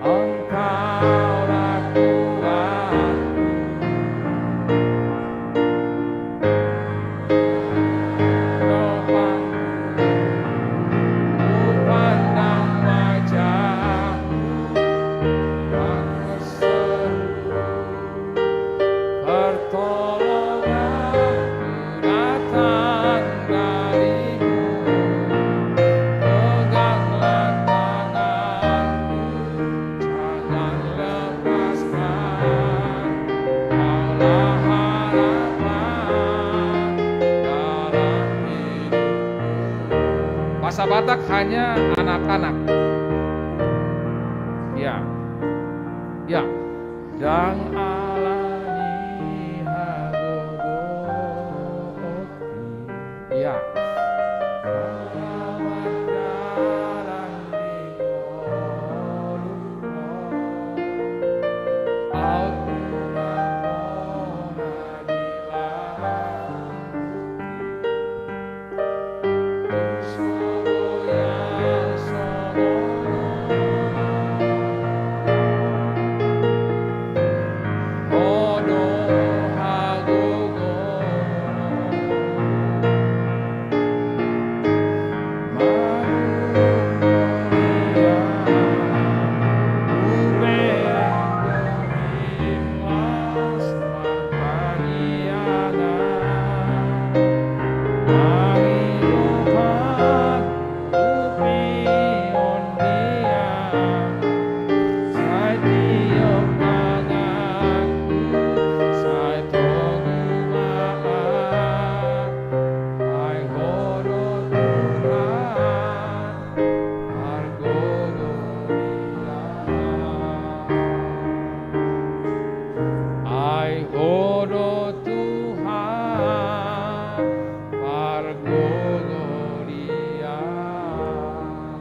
Engkaulah Tuhanku, topangku, ku pandang wajahmu, aku seru, pertolonganku datang darimu. Peganglah tanganku, jangan lepaskan, kaulah harapan dalam hidupku. Bahasa Batak hanya anak-anak. Ya, ya. Dang alani hagogoti. Ya.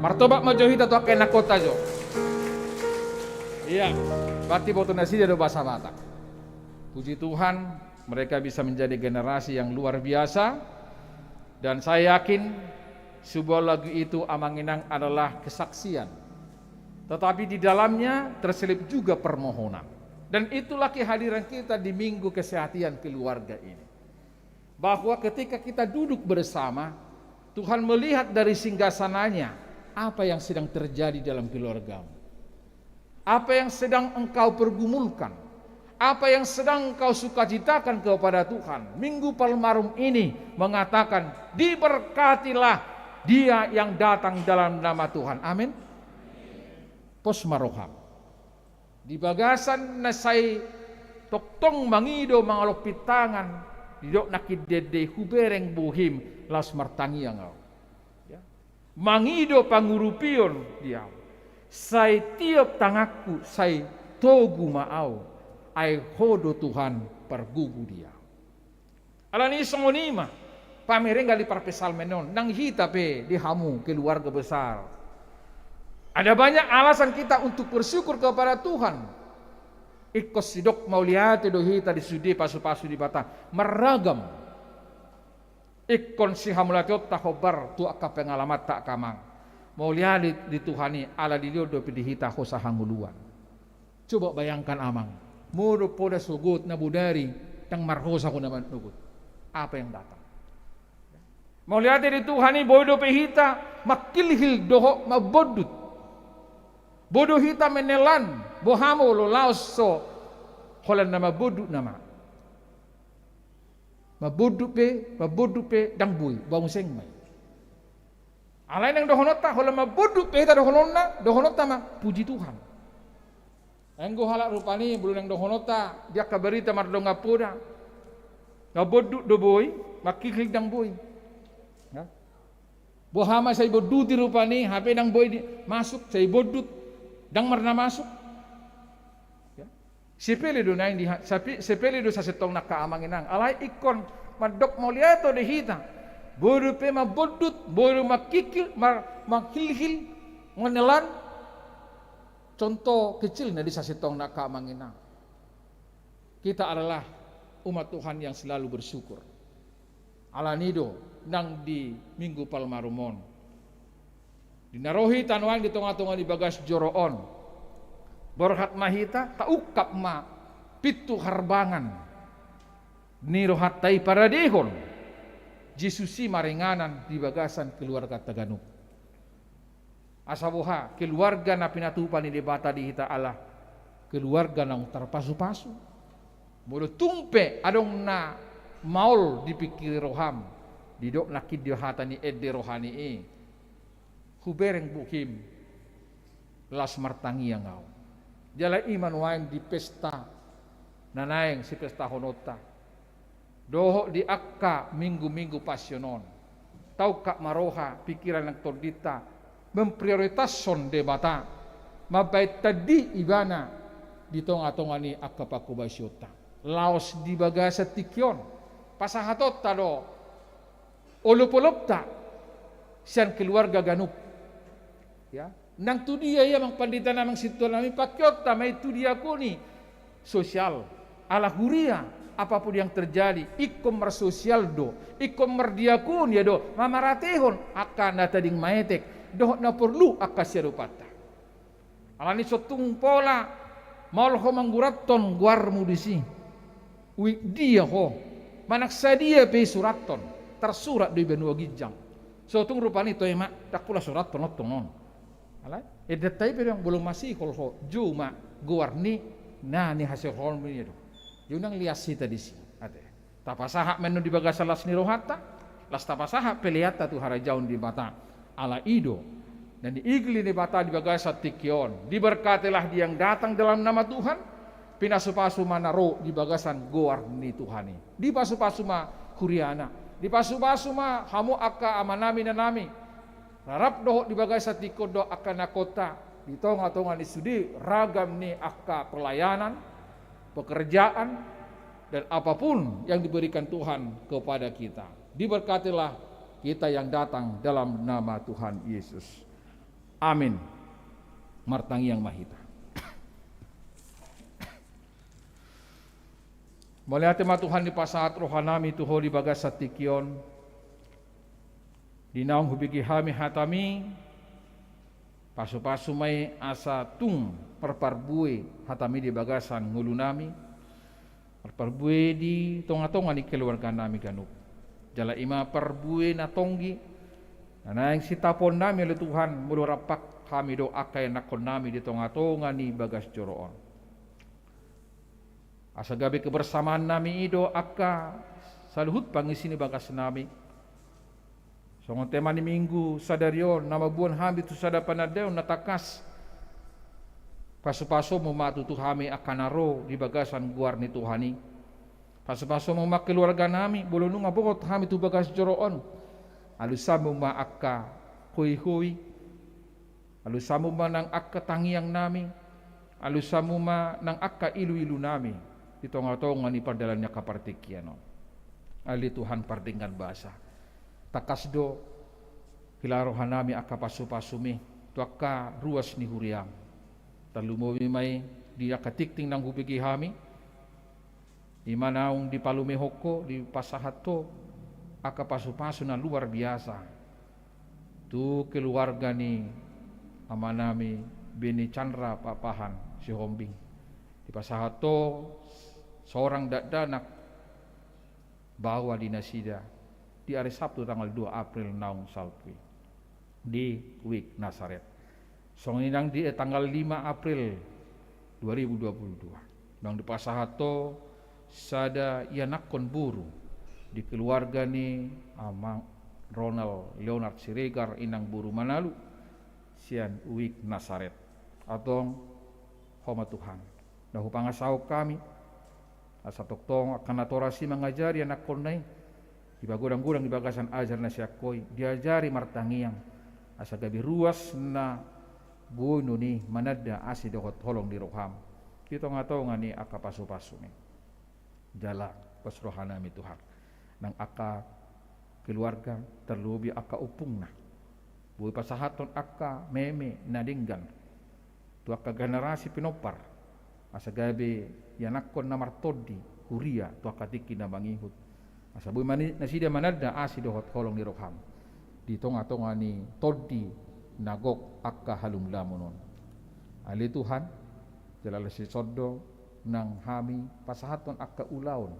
Martoba majohita to kena kota jo. Iya, berarti boto nasi dari bahasa Batak. Puji Tuhan, mereka bisa menjadi generasi yang luar biasa. Dan saya yakin sebuah lagu itu Amanginang adalah kesaksian. Tetapi di dalamnya terselip juga permohonan. Dan itulah kehadiran kita di Minggu Kesehatan Keluarga ini. Bahwa ketika kita duduk bersama, Tuhan melihat dari singgasananya apa yang sedang terjadi dalam keluargamu. Apa yang sedang engkau pergumulkan, apa yang sedang engkau sukacitakan kepada Tuhan. Minggu Palmarum ini mengatakan, diberkatilah dia yang datang dalam nama Tuhan. Amin. Posmaroham. Di bagasan nasai toktong mangido mangalok pitangan, didok nakidede hubereng buhim las martangiangau. Mangido pangurupion dia. Sai tiap tangaku sai togu maau. Ai hodo Tuhan pergugu dia. Alani songonima pamereng gali parpesal menon nang hita pe di hamu keluarga besar. Ada banyak alasan kita untuk bersyukur kepada Tuhan. Ikos sidok mau lihat do hita di sudi pasu-pasu di batang meragam. Ikon si hamulatot takobar tu akap pengalamat tak kamang. Mau lihat di Tuhani ala dilio do pidihita ko sa hanguluan. Coba bayangkan amang. Muro poda sugut na budari tang marhosa ko naman nugut. Apa yang datang? Mau lihat di Tuhani bodo pihita makilhil doho mabodut. Bodo hita menelan bohamo lo laos so holan nama bodut nama. Mabudupe dang bui bawang sengmay. Alay nang dohonota hola mabudupe ta dohonota ma puji Tuhan. Enggo halak rupani bulu nang dohonota dia kabarita mardonga puda. Ngaboddu do boy makiklig ng boy. Ya? Buhama sa iboduti rupani, hape ng boy masuk sa ibodut, dang marna masuk. Ya? Sipilido na hindi, sipilido sa sitong nakaamanginang. Alay ikon, madok moliato de hita. Buru pe mabodut, buru makikil, makhilhil, menelan. Contoh kecil na di sa sitong nakaamanginang. Kita adalah umat Tuhan yang selalu bersyukur. Alanido nang di Minggu Palmarumon. Dinarohi tanwang di tengah-tengah di bagas joroon. Berhat mahita taukap ma pitu harbangan. Nirohat tai paradehon. Jesusi maringanan di bagasan keluarga Taganuk. Asabuha keluarga na pinatupan ni debata di hita Allah. Keluarga nang terpasu-pasu. Mulu tumpe adong na maul dipikir roham didok nakid dihata ni edde rohani hubereng bukim las martangi yang ngau jala iman wain di pesta nanaeng si pesta honota doho di akka minggu-minggu pasyonon tau kak maroha pikiran ng tordita memprioritas son debata mabait tadi ibana di tonga-tonga ni akka pakubasyota laos di bagasa tikyon pasahatot tado olop-olop siyan keluarga Ganup ya nang tu dia ya mang pandita namang situ namin pakyot may tu dia ko ni sosial ala huria apapun yang terjadi ikom mersosial do ikom merdiakun ya do mamaratehon akan natading maetek do na perlu akasyarupata alani sotung pola maulho mangguraton guarmu disi dia ho manaksa dia pe suraton tersurat di benua gijang so tung rupani to emak takula surat tonon non alai detai pe yang belum masih kolho juma guarni na ni hasil hormi do yunang liasi tadi si ate tapasaha menu di bagasalas ni rohata las tapasaha peliata tu harajaun di mata ala ido dan di igli di mata di bagasa tikyon diberkatilah dia yang datang dalam nama Tuhan pinasupasu manaro di bagasan goar ni Tuhani di pasupasu ma kuriana di pasupasu ma hamu akka amanami na nami harap doh di bagasa tiko do akka nakota di tonga-tonga ni sudi ragam ni akka pelayanan pekerjaan dan apapun yang diberikan Tuhan kepada kita diberkatilah kita yang datang dalam nama Tuhan Yesus amin martangi yang mahita. Melihat tema Tuhan di pasahat rohanami tuho di bagas satikyon di naung hubigi hami hatami pasu-pasu may asa tung perparbue hatami di bagasan ngulunami perparbue di tonga-tonga ni keluarga nami Ganup jala ima perbue na tonggi na yang sitapon nami oleh Tuhan mulu rapak kami doa kay nakon nami di tonga-tonga ni bagas joroon asa gabi kebersamaan nami ido akka saluhut pangisini bagas nami songon tema ni minggu sadarion nama buon hami tu sada panadeo natakas pasu-pasu mematu tu hami akan naro di bagasan guar ni Tuhani pasu-pasu memak keluarga nami bulu nunga bokot hami tu bagas joroon alusamu ma akka hui-hui alusamu ma nang akka tangiang nami alusamu ma nang akka ilu-ilu nami di tonga-tonga ni pardalannya kapartikiano ali Tuhan pardinggan bahasa takasdo hilarohan nami akka pasu-pasumi tuaka ruas ni huriam talumowi may di akatikting nang hubigi hami imanaung di palume hoko di pasahat to akka pasu-pasu na luar biasa tu keluarga ni amanami Beni Chandra Papahan si Hombing di pasahat to seorang dakdanak bawa di Nasida di hari Sabtu tanggal 2 April naung salpi di Wik Nasaret. Songinang di tanggal 5 April 2022. Nang di pasahato sada ianakon buru di keluarga ni Amang Ronald Leonard Siregar inang buru Manalu sian Wik Nasaret atong homa Tuhan. Dahu pangasaw kami asa toktong akan atorasi mengajari anak konay Di bagudang-gudang di bagasan ajar na siya koy, diajari martangiang, asa gabi ruas na buino ni manada asi dokot holong di roham. Kita nga ni aka paso-paso ni. Jala pasrohana mi Tuhan. Nang aka keluarga terlebih aka upung na. Buhay pasahaton aka meme nadinggan. Tu aka generasi pinopar. Asa gabi yanakon na martodi huria tu aka tiki na mangihut. Asa buhay nasida manada asi dohot holong ni roham. Di tonga-tonga ni todi nagok aka halum lamunon. Ali Tuhan jalala si sodo nang hami pasahaton aka ulaon.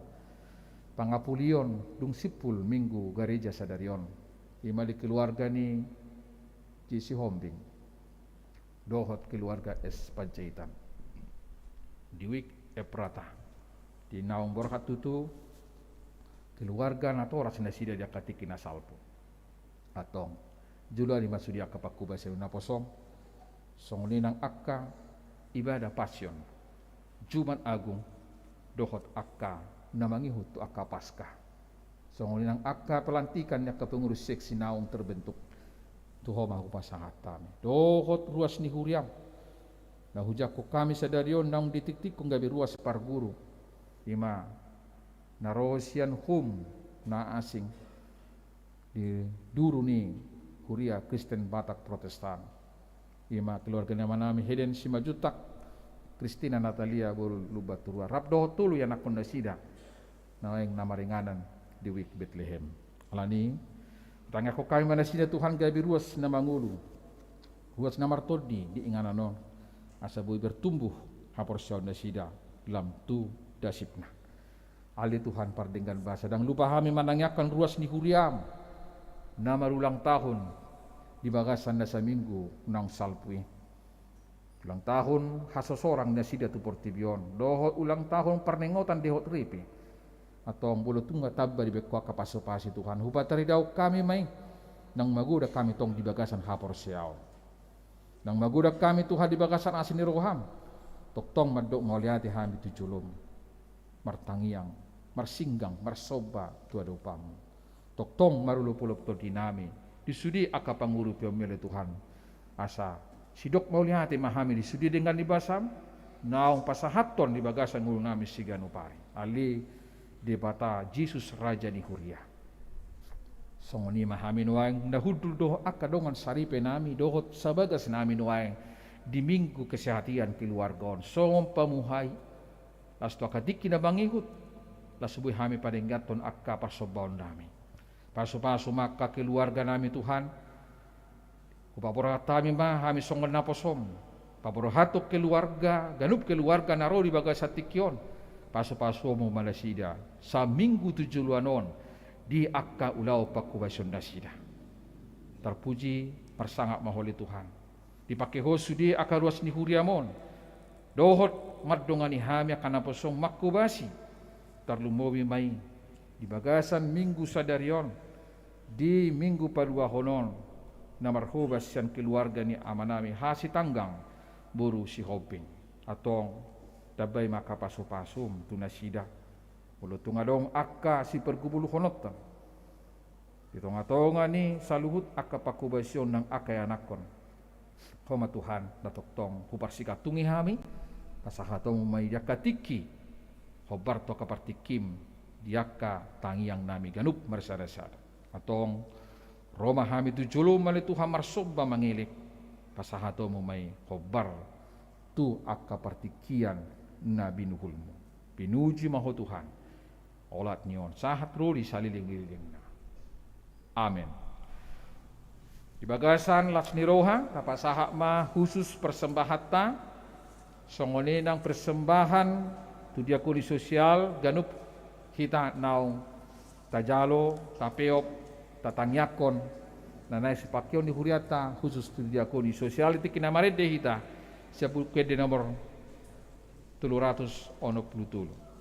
Pangapulion dung sipul minggu gereja sadarion. Imali keluarga ni Jisi Hombing. Dohot keluarga S. Panjaitan. Diwik Eprata. Di naong borkat tutu keluarga natoras na sida dia katiki na salpo. Atong jula di masudi akka pakuba sa na posong songninang akka ibadah pasyon. Jumat Agung dohot akka namangihut tu akka Paskah. Songninang akka pelantikan nya pengurus seksi naong terbentuk. Tuho mahu pasangat kami. Dohot ruas ni huriam. Na hujako kami sadarion naong ditik-tik kung gabi ruas parguru. Ima narosian hum na asing di duru ni Huria Kristen Batak Protestan. Ima keluarga nama nami Heden Simajutak Kristina Natalia bol lubat turua rabdo tulu yang nakon sida naeng namaringanan di wik Bethlehem. Alani tangga ko kami mana sida Tuhan gabi ruas na mangulu. Ruas na martodi di ingananon asa boy bertumbuh hapor syaud na sida lam tu dasipna. Ali Tuhan pardenggan bahasa dan lupa kami menanyakan ruas ni huriam nama ulang tahun di bagasan nasa minggu nang salpui ulang tahun hasosorang na sida tu portibion dohot ulang tahun pernengotan dehot ripi atau bulu tungga tabba di bekwa kapasopasi Tuhan hubatari daw kami may nang maguda kami tong di bagasan hapor siaw nang maguda kami Tuhan di bagasan asin ni roham toktong madok mauliati hami tujulum martangiang, marsinggang, marsoba tua dopam. Toktong marulupulop to dinami. Disudi aka panguru piomile Tuhan. Asa sidok mauliati mahami disudi dengan libasam. Naong pasahaton di bagasan ngulu nami siganupari. Ali debata Jesus Raja ni Huria. Songoni mahami nuaing nahudul doh aka dongan saripe nami dohot sabagas nami nuaing di minggu kesehatian keluargon. Songom pamuhay. Lasto akadiki na bangihut, lasubuy hami padenggaton akka pasobaon nami. Paso-paso maka keluarga nami Tuhan, upapura kami hami songon na posom, papura hatok keluarga, ganup keluarga naro di baga satikyon, paso-paso mo malasida, sa minggu 7 luanon, di akka ulaw pakubasyon na sida. Terpuji, persangak maholi Tuhan. Dipakeho sudi akka ruas ni huriamon, dohot madongani hami akan posong makubasi terlumowi mai di bagasan minggu sadarion di minggu padua honon namarhubas yan keluarga ni amanami hasi tanggang buru si hoping atong dabay makapasupasum tunasida ulo tungadong akka si pergubulu honotan itong atonga ni saluhut akka pakubasyon ng akay anakon koma Tuhan natoktong huparsika tungi hami pasahatong may yakatiki hobarto kapartikim diaka tangiang nami ganup marsada-sada atong Roma hami tujulu mali Tuhan marsoba mangilik pasahatong may hobar tu akapartikian na binuhulmu pinuji maho Tuhan olat niyon sahat ruli saliling-liling na amen. Di bagasan Laksni Roha kapasahak ma khusus persembahata songone nang persembahan tu diakoni sosial ganup kita naong tajalo tapeok tatangyakon nanay sepakyon di huriata khusus tu diakoni sosial itu kinamarede kita siapul kede nomor 360.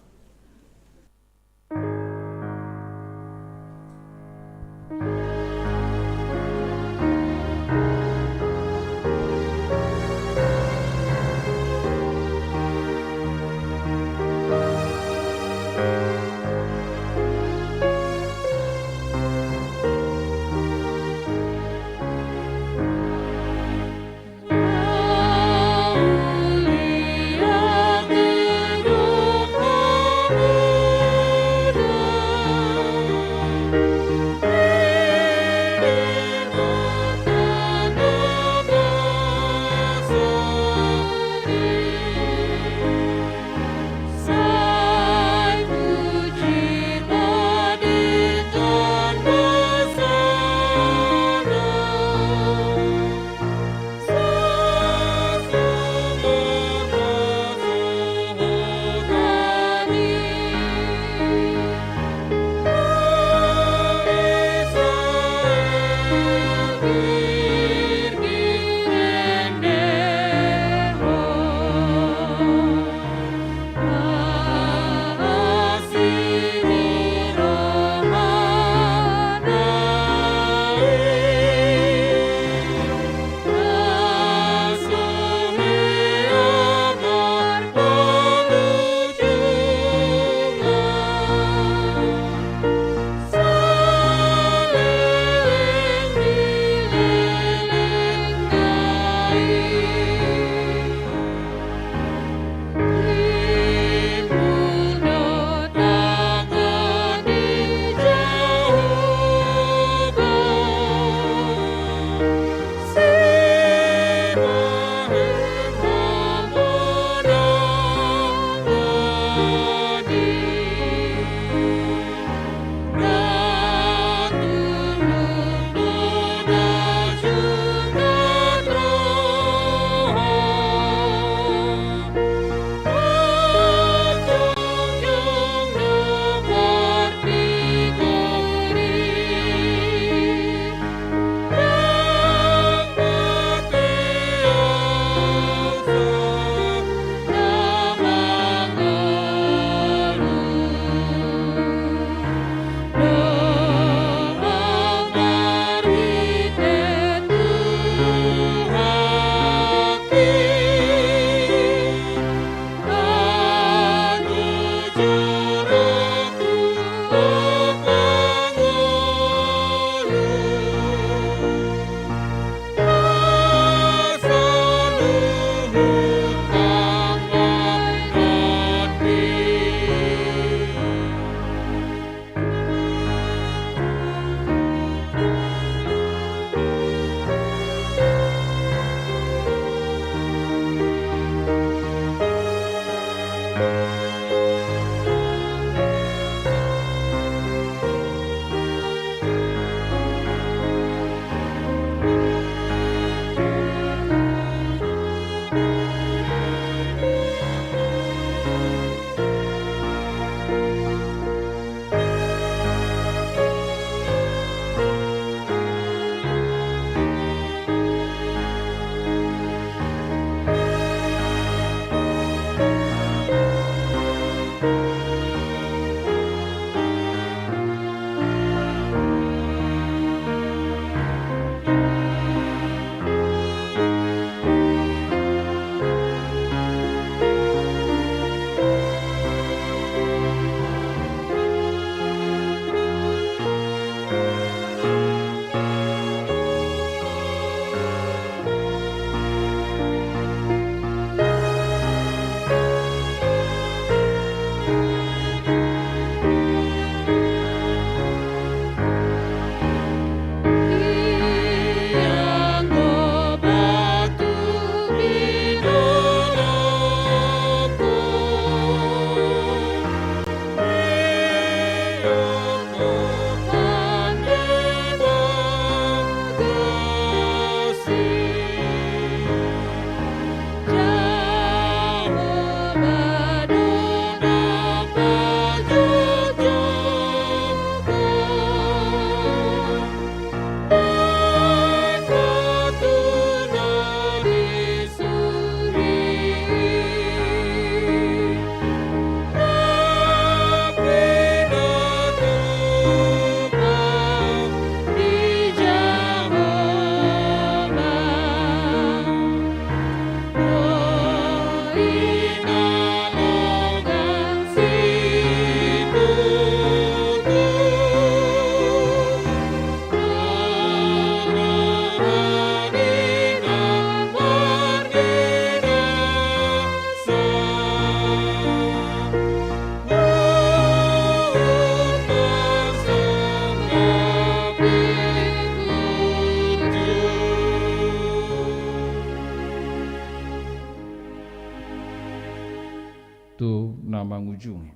na mangujungi.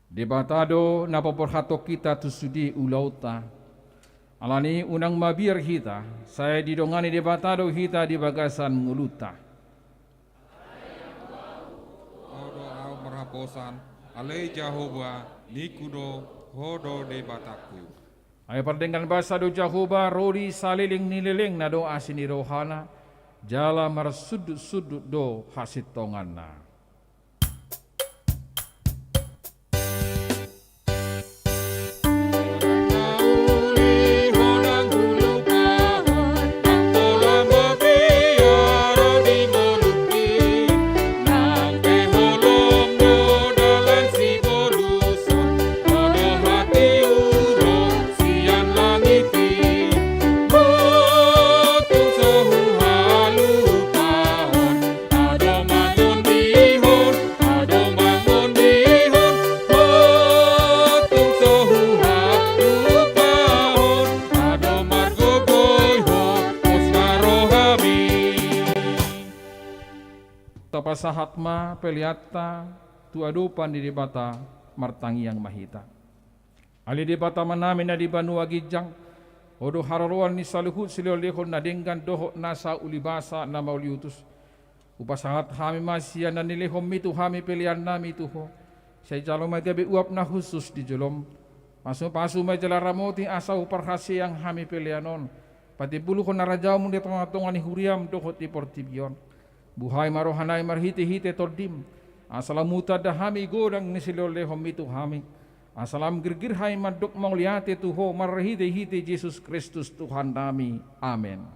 Debatado na paporhato kita tu sudi ulauta. Alani unang mabir hita, saya didongani debatado hita di bagasan nguluta. Hodo au merhaposan, alai Jahoba, nikudo, hodo debataku. Ay pardengan basa do Jahoba, rodi saliling nililing na do asini rohana, jala marsudut-sudut do hasitongan na. Pasahatma peliata tu adupan di debata martangi yang mahita. Ali debata manami na di Banua Gijang, odo hararuan ni saluhut silolehon na denggan dohok nasa ulibasa na mauliutus. Upasahat hami masya na nilehom mitu hami pelian nami tuho. Saya jalom magabi uap na khusus di jolom. Pasu majala ramoti asa uparhasi yang hami pelianon. Pati bulu ko narajau mundi tonga ni huriam dohot di portibion. Buhay marohanay marhiti-hiti tordim. Asalamuta dahami godang nisilole homitu hami. Asalam girgirhay maduk mauliate tuho marhiti-hiti Jesus Kristus Tuhan nami. Amen.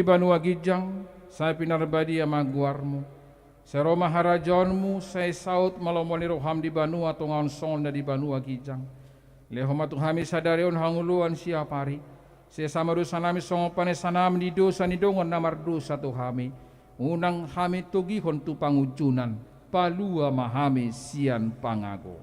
Di Banua Gijang, saya pinarbadi amaguarmu. Saya Roma harajonmu, saya saut malomoni roham di Banua tongaon sonda di Banua Gijang. Lehomatu hami sadarion hanguluan siapari. Saya sama dosa nami songopane sanam di dosa ni dongon namar dosa tu hami. Unang hami tugihon tu pangujunan, palua mahami sian pangago.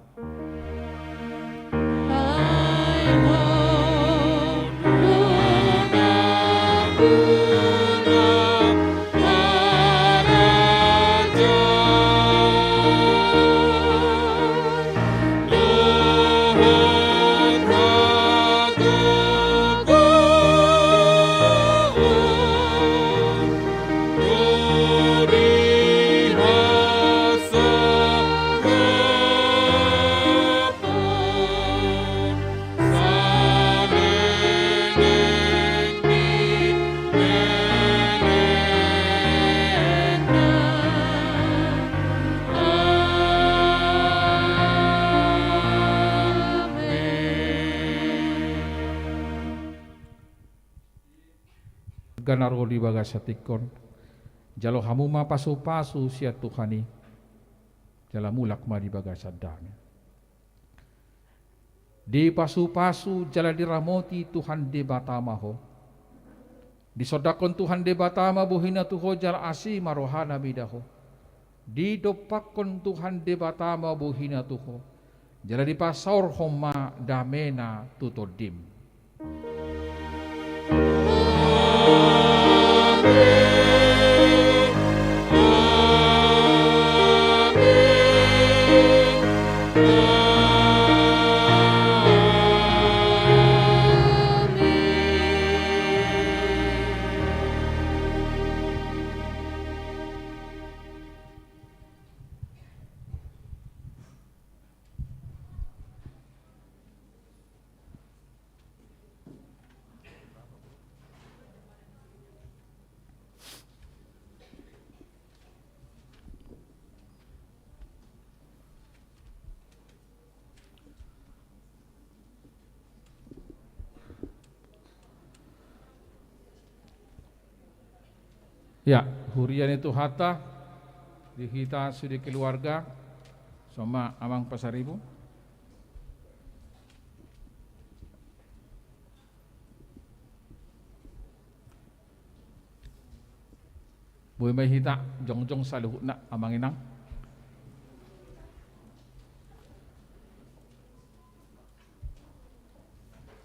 Ganaro di bagasatikon jalo hamuma pasu-pasu sia Tuhani jala mulak ma di bagasadami di pasu-pasu jala diramoti Tuhan de batamaho di sodakon Tuhan de batama buhina tuho jala asi marohana bidaho di dopakon Tuhan de batama buhina tuho jala di pasaur homa damena tutodim. Ya, hurian itu hata di kita sudah keluarga sama amang pasaribu. Boy may hita jongjong sa luhut na amang inang.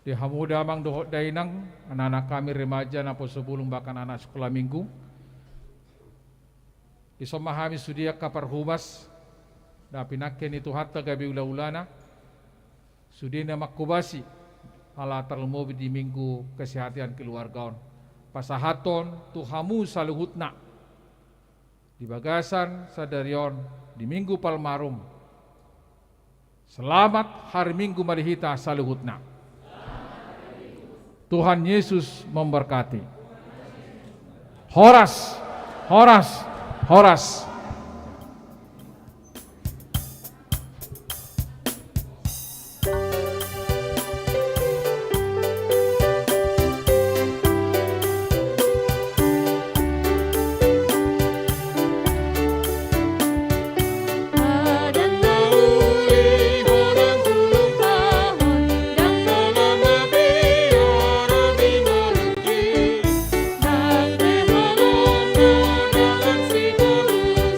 Di hamuda amang dohot dainang anak-anak kami remaja na po sebelum bahkan anak sekolah minggu. Di somahami sudia kapar humas na pinakken itu hatta gabi ula-ulana sudia na makubasi ala terlemobi di minggu kesehatan keluargaon. Pasahaton tuhamu saluhutna di bagasan sadarion di minggu palmarum. Selamat hari minggu marihita saluhutna. Tuhan Yesus memberkati. Horas, horas, horas. Dalam si guru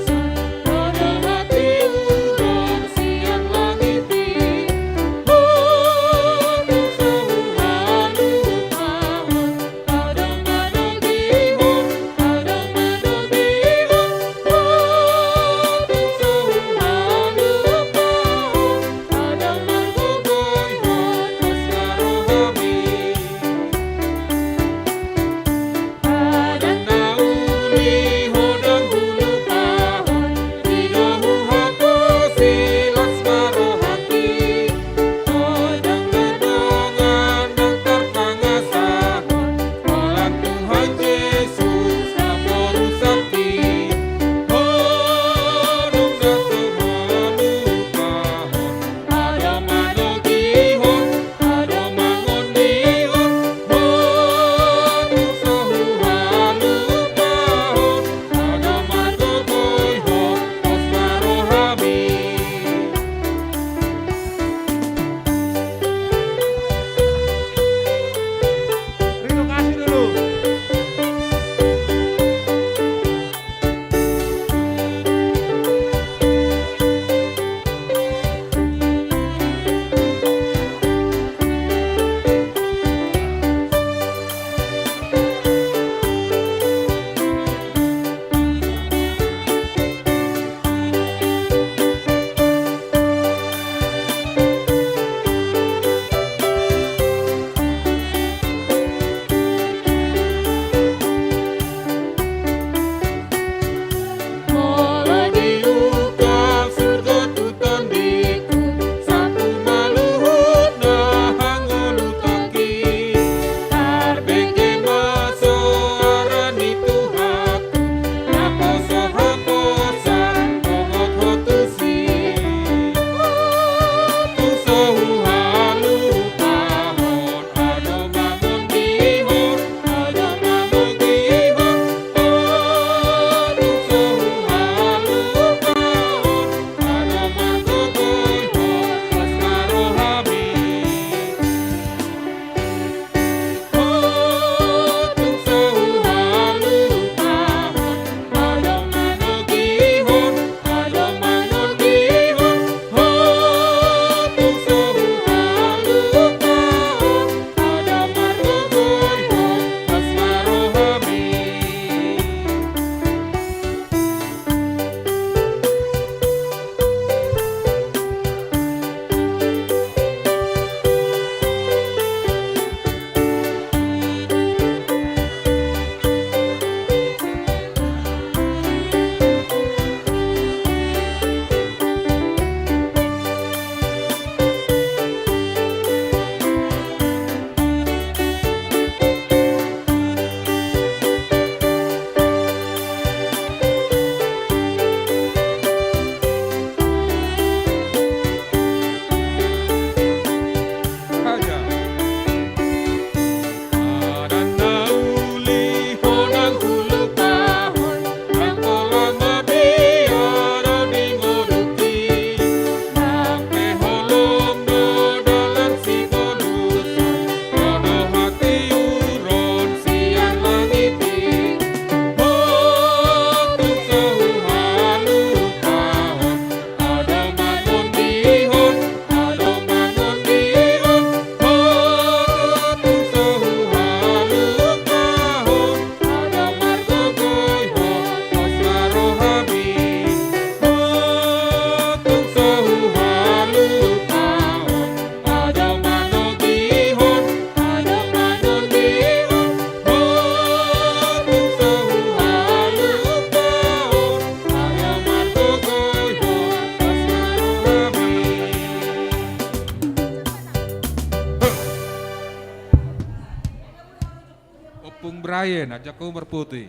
Opung Brian, ajak kau berputih.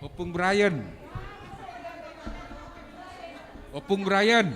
Opung Brian. Opung Brian.